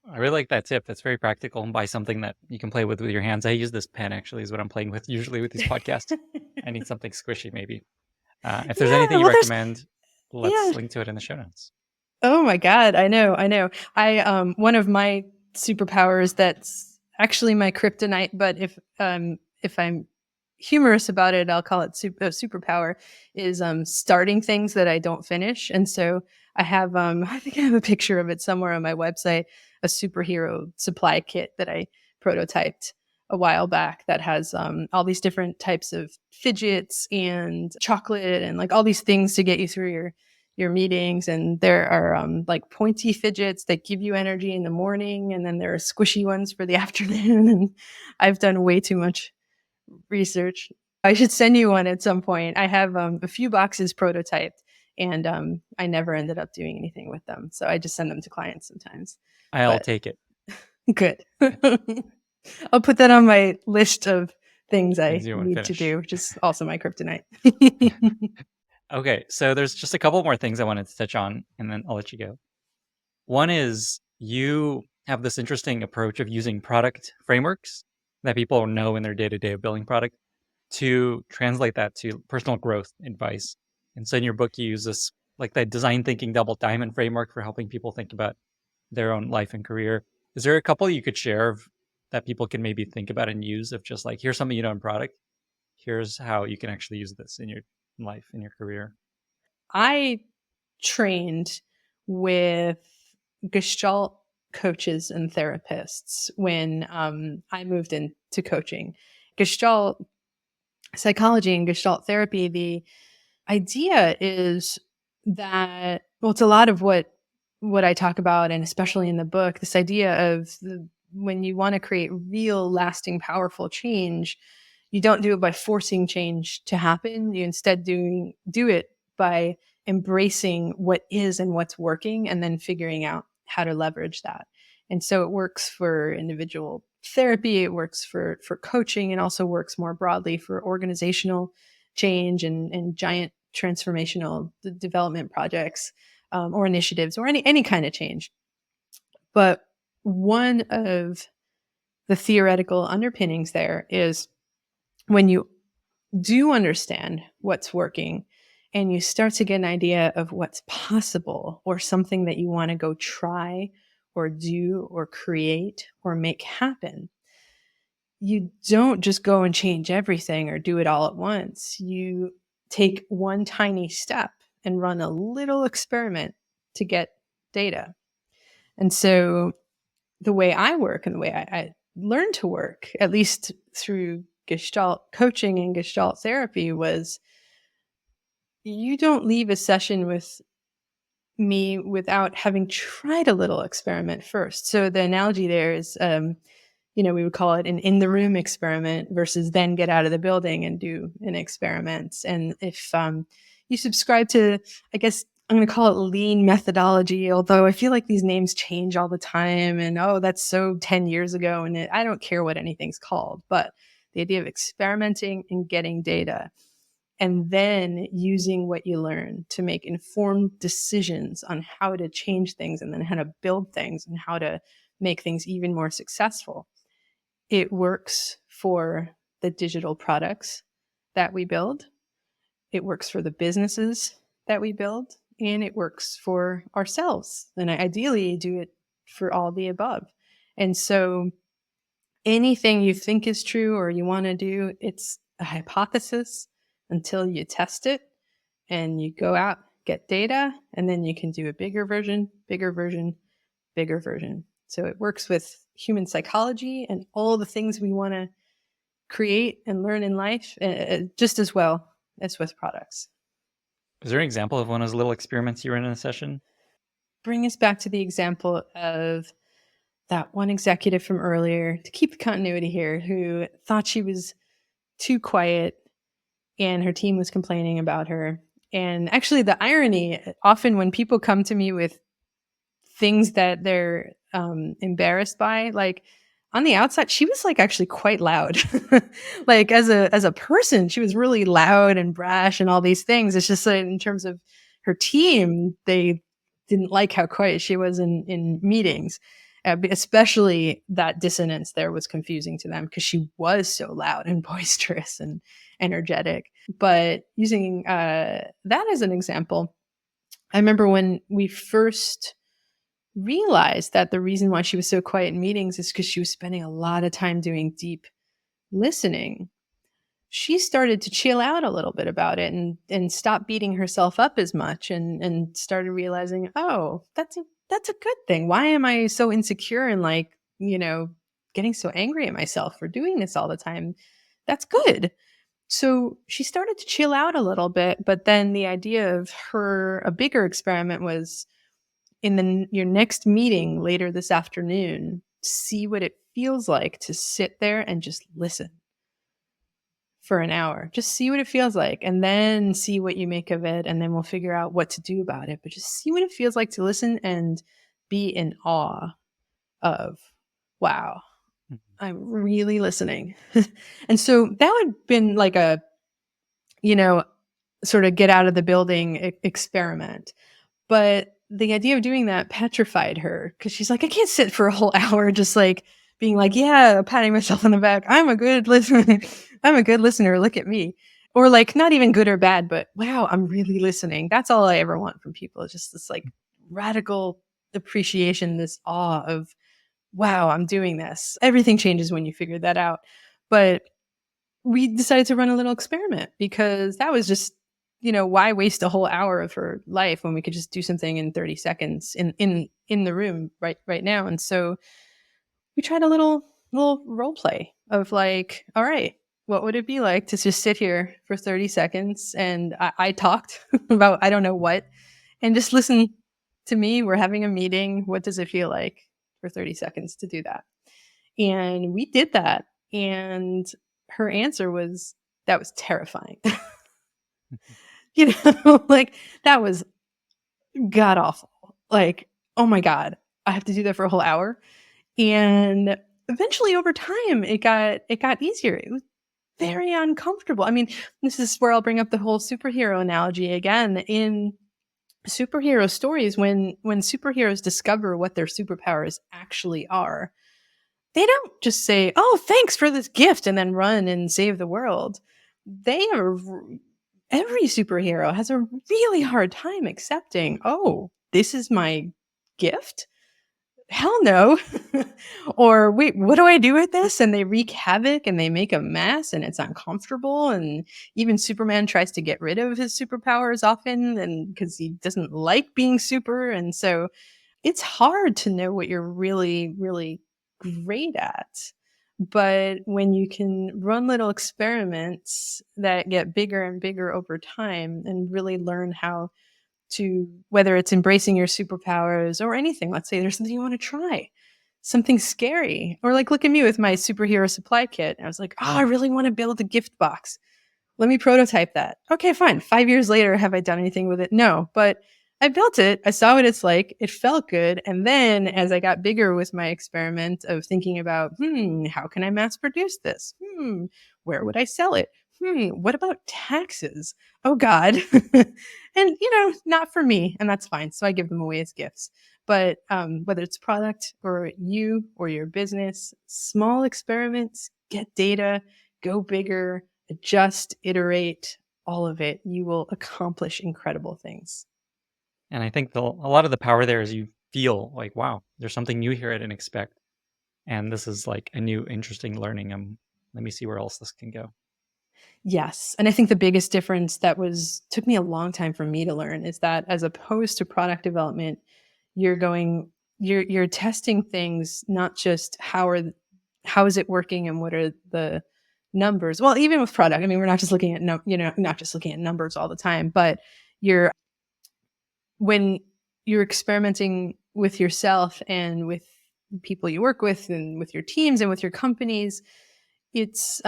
I really like that tip. That's very practical, and buy something that you can play with your hands. I use this pen actually is what I'm playing with usually with these podcasts. I need something squishy maybe. If there's anything you recommend, yeah. let's link to it in the show notes. Oh my God. I know. One of my superpowers that's actually my kryptonite, but if I'm humorous about it, I'll call it superpower, is starting things that I don't finish. And so I have, I think I have a picture of it somewhere on my website, a superhero supply kit that I prototyped a while back that has all these different types of fidgets and chocolate and like all these things to get you through your meetings. And there are like pointy fidgets that give you energy in the morning, and then there are squishy ones for the afternoon. And I've done way too much research. I should send you one at some point. I have a few boxes prototyped, and I never ended up doing anything with them. So I just send them to clients sometimes. I'll take it. Good. I'll put that on my list of things I you need to do, which is also my kryptonite. Okay, so there's just a couple more things I wanted to touch on, and then I'll let you go. One is you have this interesting approach of using product frameworks that people know in their day-to-day of building product to translate that to personal growth advice. And so in your book, you use this, like that design thinking double diamond framework for helping people think about their own life and career. Is there a couple you could share that people can maybe think about and use, of just like, here's something you know in product, here's how you can actually use this in your life, in your career? I trained with Gestalt coaches and therapists when I moved into coaching. Gestalt psychology and Gestalt therapy, the idea is that, well, it's a lot of what I talk about, and especially in the book, this idea of when you want to create real, lasting, powerful change, you don't do it by forcing change to happen. You instead do it by embracing what is and what's working, and then figuring out how to leverage that. And so it works for individual therapy, it works for coaching, and also works more broadly for organizational change and giant transformational development projects, or initiatives, or any kind of change. But one of the theoretical underpinnings there is, when you do understand what's working and you start to get an idea of what's possible, or something that you want to go try or do or create or make happen, you don't just go and change everything or do it all at once. You take one tiny step and run a little experiment to get data. And so the way I work and the way I learned to work, at least through Gestalt coaching and Gestalt therapy, was you don't leave a session with me without having tried a little experiment first. So the analogy there is, we would call it an in the room experiment versus then get out of the building and do an experiment. And if you subscribe to, I guess I'm going to call it lean methodology, although I feel like these names change all the time. And, oh, that's so 10 years ago. And I don't care what anything's called, but the idea of experimenting and getting data, and then using what you learn to make informed decisions on how to change things, and then how to build things, and how to make things even more successful. It works for the digital products that we build. It works for the businesses that we build, and it works for ourselves. And ideally, do it for all the above. And so anything you think is true or you want to do, it's a hypothesis until you test it and you go out, get data, and then you can do a bigger version, bigger version, bigger version. So it works with human psychology and all the things we want to create and learn in life just as well as with products. Is there an example of one of those little experiments you ran in a session? Bring us back to the example of that one executive from earlier, to keep the continuity here, who thought she was too quiet and her team was complaining about her. And actually, the irony, often when people come to me with things that they're embarrassed by, like on the outside, she was like actually quite loud. Like as a person, she was really loud and brash and all these things. It's just that in terms of her team, they didn't like how quiet she was in meetings. Especially that dissonance there was confusing to them because she was so loud and boisterous and energetic. But using that as an example, I remember when we first realized that the reason why she was so quiet in meetings is because she was spending a lot of time doing deep listening. She started to chill out a little bit about it and stop beating herself up as much and started realizing, oh, that's a good thing. Why am I so insecure and like, getting so angry at myself for doing this all the time? That's good. So she started to chill out a little bit, but then the idea of a bigger experiment was in your next meeting later this afternoon, see what it feels like to sit there and just listen for an hour. Just see what it feels like and then see what you make of it. And then we'll figure out what to do about it. But just see what it feels like to listen and be in awe of, wow, I'm really listening. And so that would have been like a, sort of get out of the building experiment. But the idea of doing that petrified her because she's like, I can't sit for a whole hour just like being like, yeah, patting myself on the back. I'm a good listener. I'm a good listener. Look at me. Or like, not even good or bad, but wow, I'm really listening. That's all I ever want from people. It's just this like radical appreciation, this awe of, wow, I'm doing this. Everything changes when you figure that out. But we decided to run a little experiment because that was just, why waste a whole hour of her life when we could just do something in 30 seconds in the room right now. And so we tried a little role play of like, all right, what would it be like to just sit here for 30 seconds and I talked about I don't know what and just listen to me. We're having a meeting. What does it feel like for 30 seconds to do that? And we did that. And her answer was, that was terrifying. Like that was god awful. Like, oh my God, I have to do that for a whole hour. And eventually over time it got easier. It was very uncomfortable. I mean, this is where I'll bring up the whole superhero analogy again. In superhero stories, when superheroes discover what their superpowers actually are, they don't just say, "Oh, thanks for this gift," and then run and save the world. They are Every superhero has a really hard time accepting, "Oh, this is my gift? Hell no." Or, "Wait, what do I do with this?" And they wreak havoc and they make a mess and it's uncomfortable. And even Superman tries to get rid of his superpowers often and because he doesn't like being super. And so it's hard to know what you're really, really great at. But when you can run little experiments that get bigger and bigger over time and really learn how to, whether it's embracing your superpowers or anything, let's say there's something you want to try, something scary, or like look at me with my superhero supply kit. I was like, oh, I really want to build a gift box. Let me prototype that. Okay, fine. 5 years later, have I done anything with it? No, but I built it. I saw what it's like. It felt good. And then as I got bigger with my experiment of thinking about, how can I mass produce this? Where would I sell it? What about taxes? Oh God. And not for me. And that's fine. So I give them away as gifts. But whether it's product or you or your business, small experiments, get data, go bigger, adjust, iterate, all of it, you will accomplish incredible things. And I think a lot of the power there is you feel like, wow, there's something new here I didn't expect. And this is like a new, interesting learning. Let me see where else this can go. Yes. And I think the biggest difference that took me a long time for me to learn is that as opposed to product development, you're testing things, not just how is it working and what are the numbers. Well, even with product, I mean, we're not just looking at not just looking at numbers all the time, but you're when you're experimenting with yourself and with people you work with and with your teams and with your companies, it's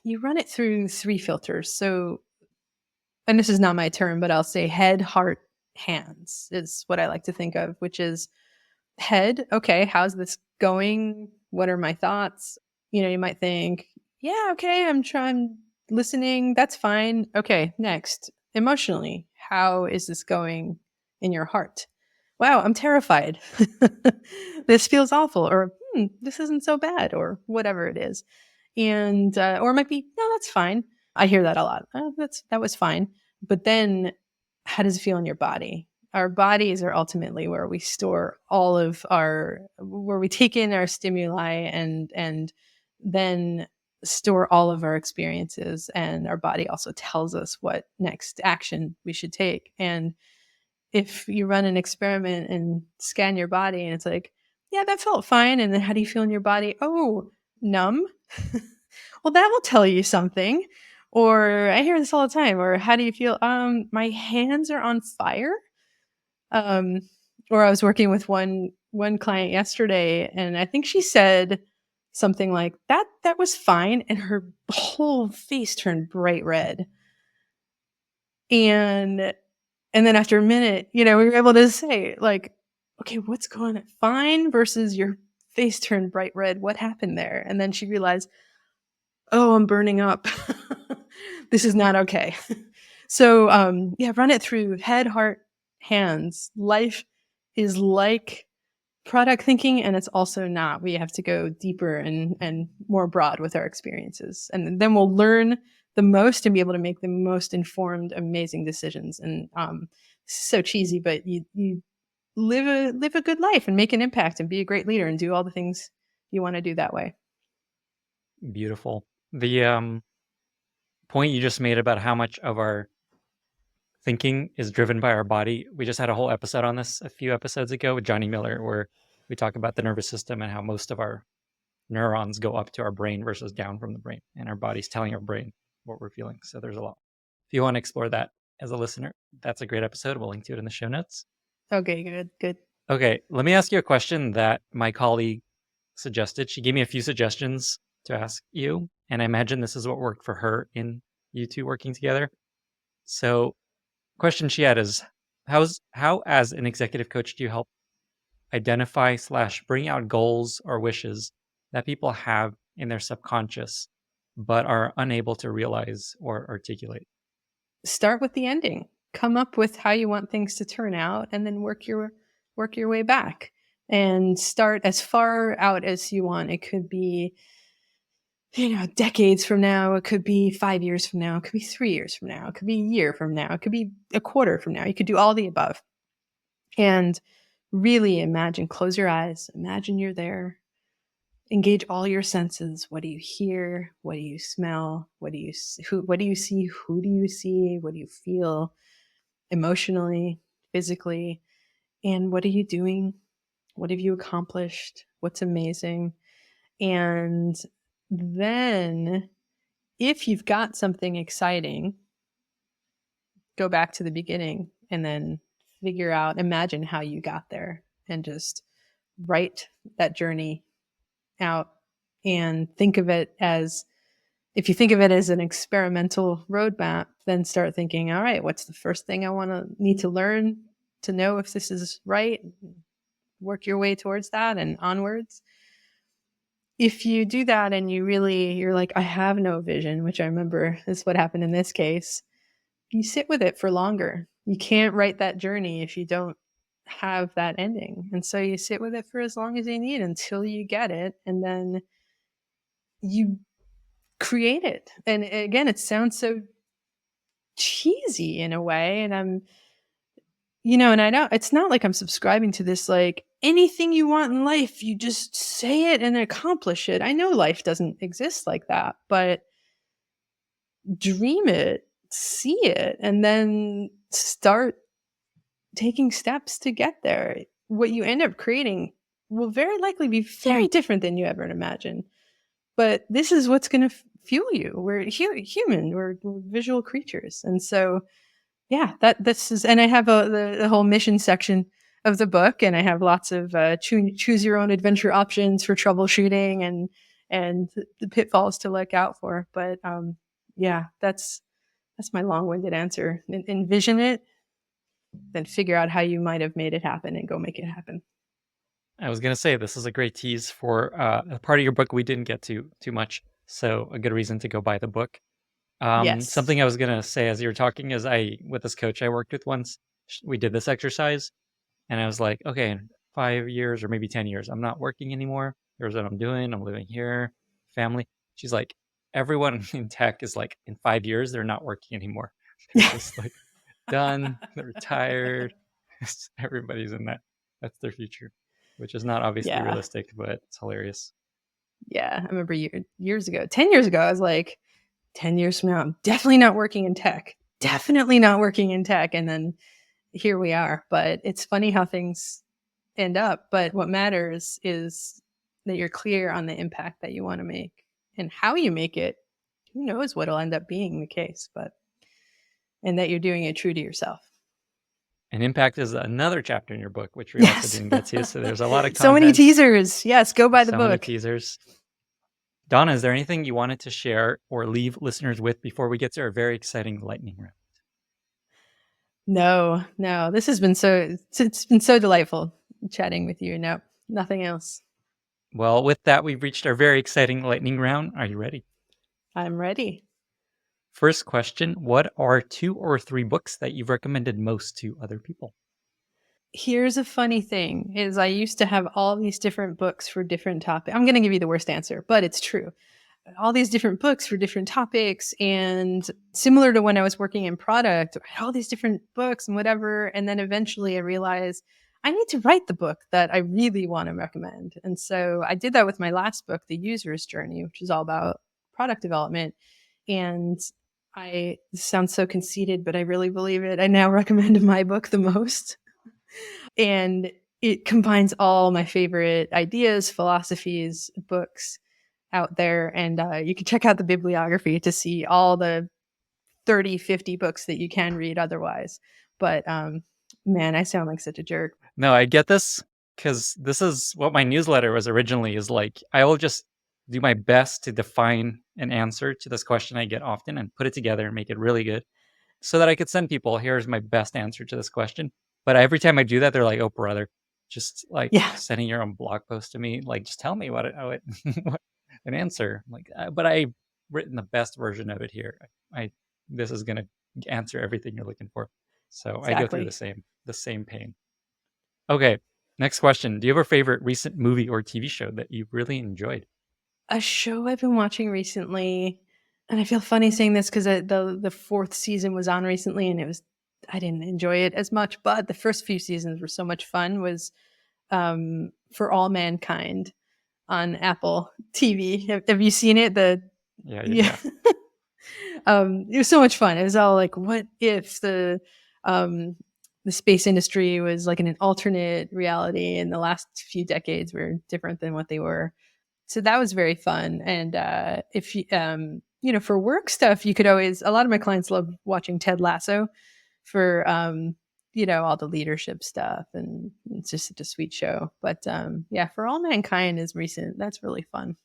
you run it through 3 filters. So, and this is not my term, but I'll say head, heart, hands is what I like to think of, which is head. Okay, how's this going? What are my thoughts? You might think, yeah, okay, I'm trying listening. That's fine. Okay, next, emotionally, how is this going in your heart? Wow, I'm terrified. This feels awful, or this isn't so bad, or whatever it is. And or it might be, no, that's fine. I hear that a lot. That was fine. But then, how does it feel in your body? Our bodies are ultimately where we store where we take in our stimuli and then store all of our experiences. And our body also tells us what next action we should take. And if you run an experiment and scan your body and it's like, yeah, that felt fine. And then how do you feel in your body? Oh, numb. Well, that will tell you something. Or I hear this all the time. Or how do you feel? My hands are on fire. Um, or I was working with one client yesterday, and I think she said something like that was fine, and her whole face turned bright red. And then after a minute, we were able to say, like, okay, what's going on? Fine versus your face turned bright red. What happened there? And then she realized, oh, I'm burning up. This is not okay. So, yeah, run it through head, heart, hands. Life is like product thinking, and it's also not. We have to go deeper and more broad with our experiences. And then we'll learn the most and be able to make the most informed, amazing decisions. And so cheesy, but you live a good life and make an impact and be a great leader and do all the things you want to do that way. Beautiful. The point you just made about how much of our thinking is driven by our body. We just had a whole episode on this a few episodes ago with Johnny Miller, where we talk about the nervous system and how most of our neurons go up to our brain versus down from the brain, and our body's telling our brain what we're feeling. So there's a lot. If you want to explore that as a listener, that's a great episode. We'll link to it in the show notes. Okay, good. Okay, let me ask you a question that my colleague suggested. She gave me a few suggestions to ask you, and I imagine this is what worked for her in you two working together. So, question she had is, how as an executive coach do you help identify / bring out goals or wishes that people have in their subconscious but are unable to realize or articulate? Start with the ending. Come up with how you want things to turn out, and then work your way back. And start as far out as you want. It could be, decades from now. It could be 5 years from now. It could be 3 years from now. It could be a year from now. It could be a quarter from now. You could do all the above. And really imagine, close your eyes, imagine you're there. Engage all your senses. What do you hear? What do you smell? What do you see? Who do you see? What do you feel emotionally, physically? And what are you doing? What have you accomplished? What's amazing? And then if you've got something exciting, go back to the beginning and then imagine how you got there, and just write that journey out. And if you think of it as an experimental roadmap, then start thinking, all right, what's the first thing I need to learn to know if this is right? Work your way towards that and onwards. If you do that and you're like, I have no vision, which I remember is what happened in this case, you sit with it for longer. You can't write that journey if you don't have that ending. And so you sit with it for as long as you need until you get it. And then you create it. And again, it sounds so cheesy in a way. And and I know it's not like I'm subscribing to this, like, anything you want in life, you just say it and accomplish it. I know life doesn't exist like that, but dream it, see it, and then start taking steps to get there. What you end up creating will very likely be very different than you ever imagined. But this is what's going to fuel you. We're human. We're visual creatures, and so yeah, this is. And I have the whole mission section of the book, and I have lots of choose your own adventure options for troubleshooting and the pitfalls to look out for. But yeah, that's my long-winded answer. Envision it, then figure out how you might have made it happen and go make it happen. I was going to say, this is a great tease for a part of your book we didn't get to too much. So a good reason to go buy the book. Yes. Something I was going to say as you were talking is with this coach I worked with once, we did this exercise and I was like, okay, in 5 years or maybe 10 years, I'm not working anymore. Here's what I'm doing. I'm living here, family. She's like, everyone in tech is like, in 5 years, they're not working anymore. They're just like done. They're retired. Everybody's in that. That's their future, which is not obviously Yeah. realistic, but it's hilarious. Yeah. I remember years ago, 10 years ago, I was like, 10 years from now, I'm definitely not working in tech. Definitely not working in tech. And then here we are. But it's funny how things end up. But what matters is that you're clear on the impact that you want to make and how you make it. Who knows what'll end up being the case, but and that you're doing it true to yourself. And impact is another chapter in your book, which we also Yes. didn't get to. So there's a lot of So many content. teasers. Yes, go buy the So many book. teasers. Donna, is there anything you wanted to share or leave listeners with before we get to our very exciting lightning round? No. This has been it's been so delightful chatting with you. No, nothing else. Well, with that, we've reached our very exciting lightning round. Are you ready? I'm ready. First question, what are 2 or 3 books that you've recommended most to other people? Here's a funny thing is I used to have all these different books for different topics. I'm going to give you the worst answer, but it's true. All these different books for different topics, and similar to when I was working in product, I had all these different books and whatever. And then eventually I realized I need to write the book that I really want to recommend. And so I did that with my last book, The User's Journey, which is all about product development. And this sounds so conceited, but I really believe it. I now recommend my book the most. And it combines all my favorite ideas, philosophies, books out there. And you can check out the bibliography to see all the 30, 50 books that you can read otherwise. But man, I sound like such a jerk. No, I get this because this is what my newsletter was originally, is like, I will just do my best to define an answer to this question I get often and put it together and make it really good so that I could send people, here's my best answer to this question. But every time I do that, they're like, oh, brother, just like Yeah, sending your own blog post to me, like, just tell me what an answer. I'm like, but I've written the best version of it here. This is going to answer everything you're looking for. So I go through exactly. the same pain. Okay, next question. Do you have a favorite recent movie or TV show that you've really enjoyed? A show I've been watching recently, and I feel funny saying this because the fourth season was on recently, and I didn't enjoy it as much, but the first few seasons were so much fun. Was For All Mankind on Apple TV. Have you seen it? Yeah. It was so much fun. It was all like, what if the space industry was like in an alternate reality, and the last few decades were different than what they were. So that was very fun. And if you, for work stuff, you could always. A lot of my clients love watching Ted Lasso for all the leadership stuff, and it's just such a sweet show. But yeah, For All Mankind is recent. That's really fun.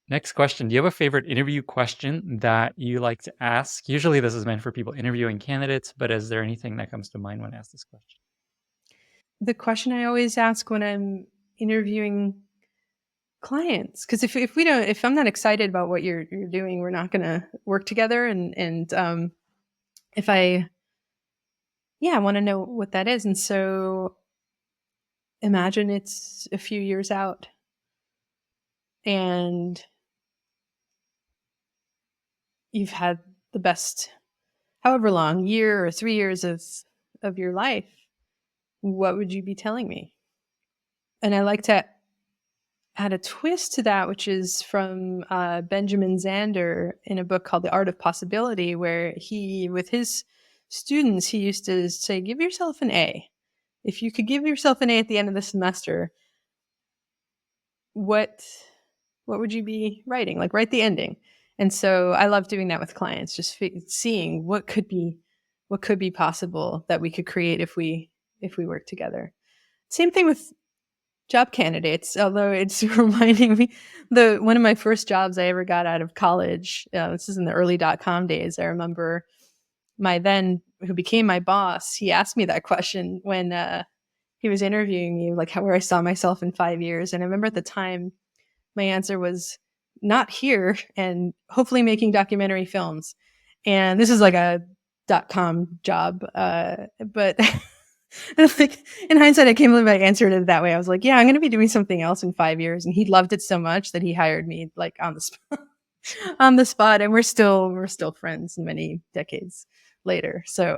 Next question. Do you have a favorite interview question that you like to ask? Usually this is meant for people interviewing candidates, but is there anything that comes to mind when I ask this question? The question I always ask when I'm interviewing clients, because if I'm not excited about what you're doing, we're not going to work together. And if I want to know what that is. And so imagine it's a few years out, and you've had the best, however long, year or 3 years of your life. What would you be telling me? And I like to add a twist to that, which is from Benjamin Zander in a book called The Art of Possibility, where he, with his students, he used to say, give yourself an A. If you could give yourself an A at the end of the semester, what would you be writing? Like, write the ending. And so I love doing that with clients, just seeing what could be possible that we could create if we work together. Same thing with job candidates, although it's reminding me one of my first jobs I ever got out of college. This is in the early .com days. I remember who became my boss, he asked me that question when he was interviewing me, like where I saw myself in 5 years. And I remember at the time, my answer was not here and hopefully making documentary films. And this is like a .com job. But like in hindsight, I can't believe I answered it that way. I was like, yeah, I'm going to be doing something else in 5 years. And he loved it so much that he hired me like on the spot. On the spot, and we're still friends many decades later. So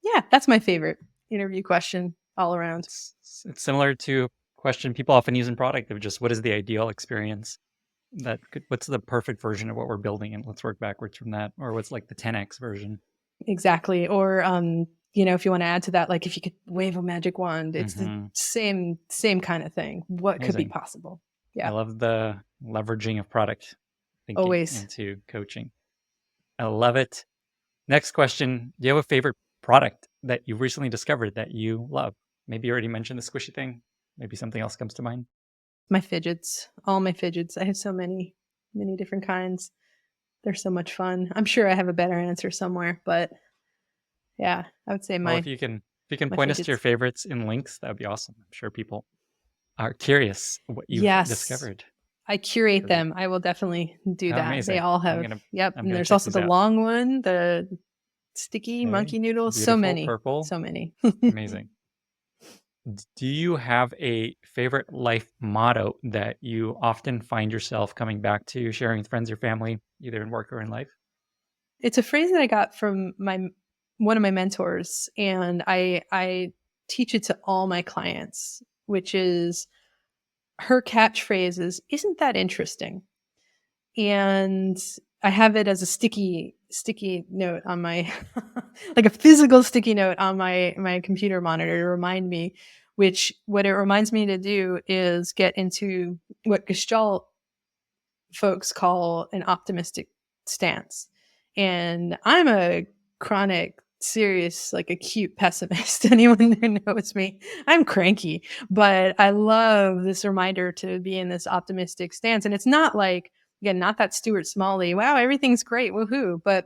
yeah, that's my favorite interview question all around. It's similar to a question people often use in product of just what is the ideal experience what's the perfect version of what we're building, and let's work backwards from that, or what's like the 10x version. Exactly. Or if you want to add to that, like if you could wave a magic wand, it's the same kind of thing. What could be possible? Yeah. I love the leveraging of product thinking always into coaching. I love it. Next question. Do you have a favorite product that you've recently discovered that you love? Maybe you already mentioned the squishy thing. Maybe something else comes to mind. My fidgets. All my fidgets. I have so many different kinds. They're so much fun. I'm sure I have a better answer somewhere, but yeah, I would say if you can point us to your favorites in links, that would be awesome. I'm sure people are curious what you've discovered. I curate them. I will definitely do that. Amazing. They all have. And there's also the long one, the sticky monkey noodles. Beautiful, so many. Purple. So many. Amazing. Do you have a favorite life motto that you often find yourself coming back to, sharing with friends or family, either in work or in life? It's a phrase that I got from one of my mentors, and I teach it to all my clients, which is, her catchphrase is, isn't that interesting? And I have it as a sticky note on my, like a physical sticky note on my computer monitor to remind me, what it reminds me to do is get into what Gestalt folks call an optimistic stance. And I'm a chronic, serious, like acute pessimist. Anyone who knows me, I'm cranky, but I love this reminder to be in this optimistic stance. And it's not like, again, not that Stuart Smalley, wow, everything's great, woohoo, but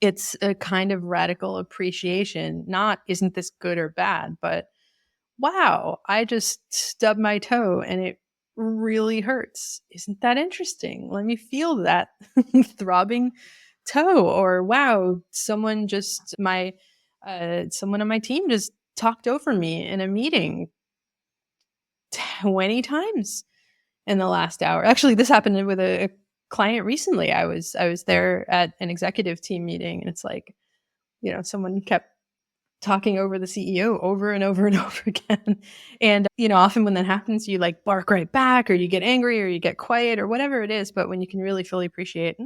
it's a kind of radical appreciation. Not, isn't this good or bad, but wow, I just stubbed my toe and it really hurts. Isn't that interesting? Let me feel that throbbing toe. Or wow, someone on my team just talked over me in a meeting 20 times in the last hour. Actually, this happened with a client recently. I was there at an executive team meeting, and it's like, someone kept talking over the CEO over and over and over again. And, often when that happens, you like bark right back, or you get angry, or you get quiet, or whatever it is. But when you can really fully appreciate,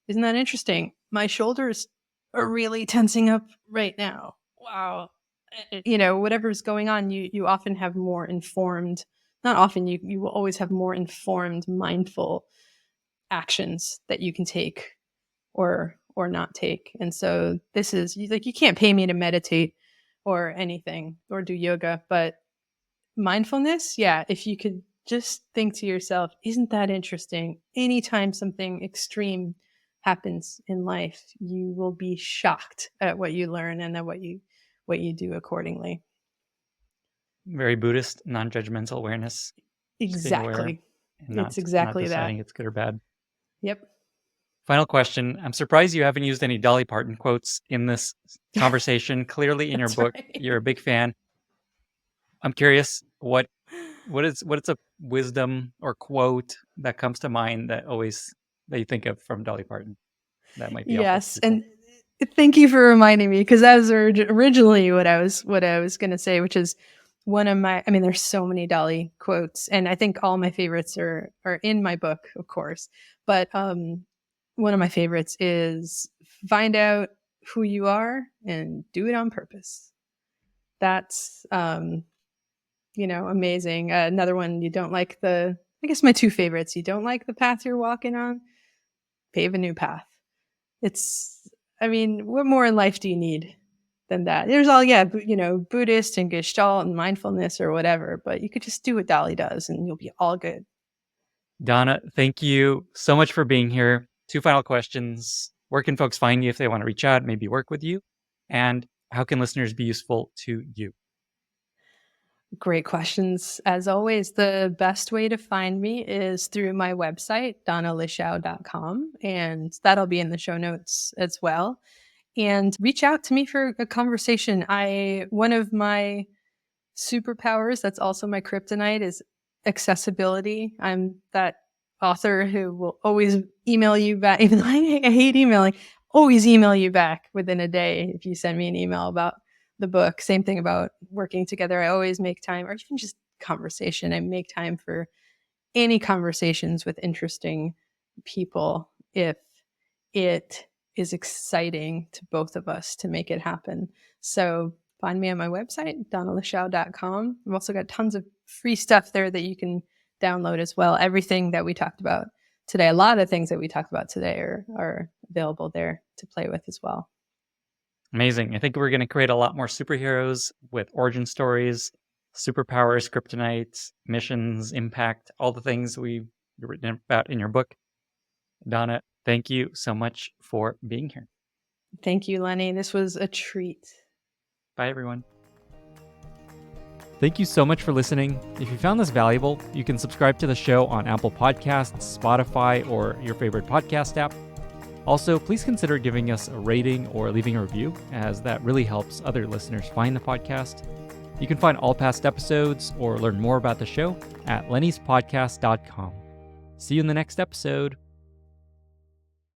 isn't that interesting? My shoulders are really tensing up right now. Wow. Whatever's going on, you often have more informed, not often, you will always have more informed, mindful actions that you can take or not take. And so this is like, you can't pay me to meditate or anything or do yoga, but mindfulness, yeah, if you could just think to yourself, isn't that interesting? Anytime something extreme happens in life, you will be shocked at what you learn and at what you do accordingly. Very Buddhist, non-judgmental awareness. Exactly. It's exactly not deciding it's good or bad. Yep. Final question. I'm surprised you haven't used any Dolly Parton quotes in this conversation. Clearly in your book, You're a big fan. I'm curious, what is a wisdom or quote that comes to mind that you think of from Dolly Parton that might be helpful? Yes, and thank you for reminding me, because that was originally what I was going to say, which is, there's so many Dolly quotes, and I think all my favorites are in my book, of course. But one of my favorites is find out who you are and do it on purpose. That's, amazing. Another one, I guess my two favorites, you don't like the path you're walking on, pave a new path. What more in life do you need than that? There's all, Buddhist and Gestalt and mindfulness or whatever, but you could just do what Dolly does and you'll be all good. Donna, thank you so much for being here. 2 final questions. Where can folks find you if they want to reach out, maybe work with you? And how can listeners be useful to you? Great questions. As always, the best way to find me is through my website, donnalichaw.com, and that'll be in the show notes as well. And reach out to me for a conversation. One of my superpowers, that's also my kryptonite, is accessibility. I'm that author who will always email you back, even though I hate emailing, always email you back within a day if you send me an email about the book. Same thing about working together. I always make time, or even just conversation. I make time for any conversations with interesting people if it is exciting to both of us to make it happen. So find me on my website, donnalichaw.com. I've also got tons of free stuff there that you can download as well. Everything that we talked about today, a lot of things that we talked about today are available there to play with as well. Amazing. I think we're going to create a lot more superheroes with origin stories, superpowers, kryptonite, missions, impact, all the things we've written about in your book. Donna, thank you so much for being here. Thank you, Lenny. This was a treat. Bye, everyone. Thank you so much for listening. If you found this valuable, you can subscribe to the show on Apple Podcasts, Spotify, or your favorite podcast app. Also, please consider giving us a rating or leaving a review, as that really helps other listeners find the podcast. You can find all past episodes or learn more about the show at lennyspodcast.com. See you in the next episode.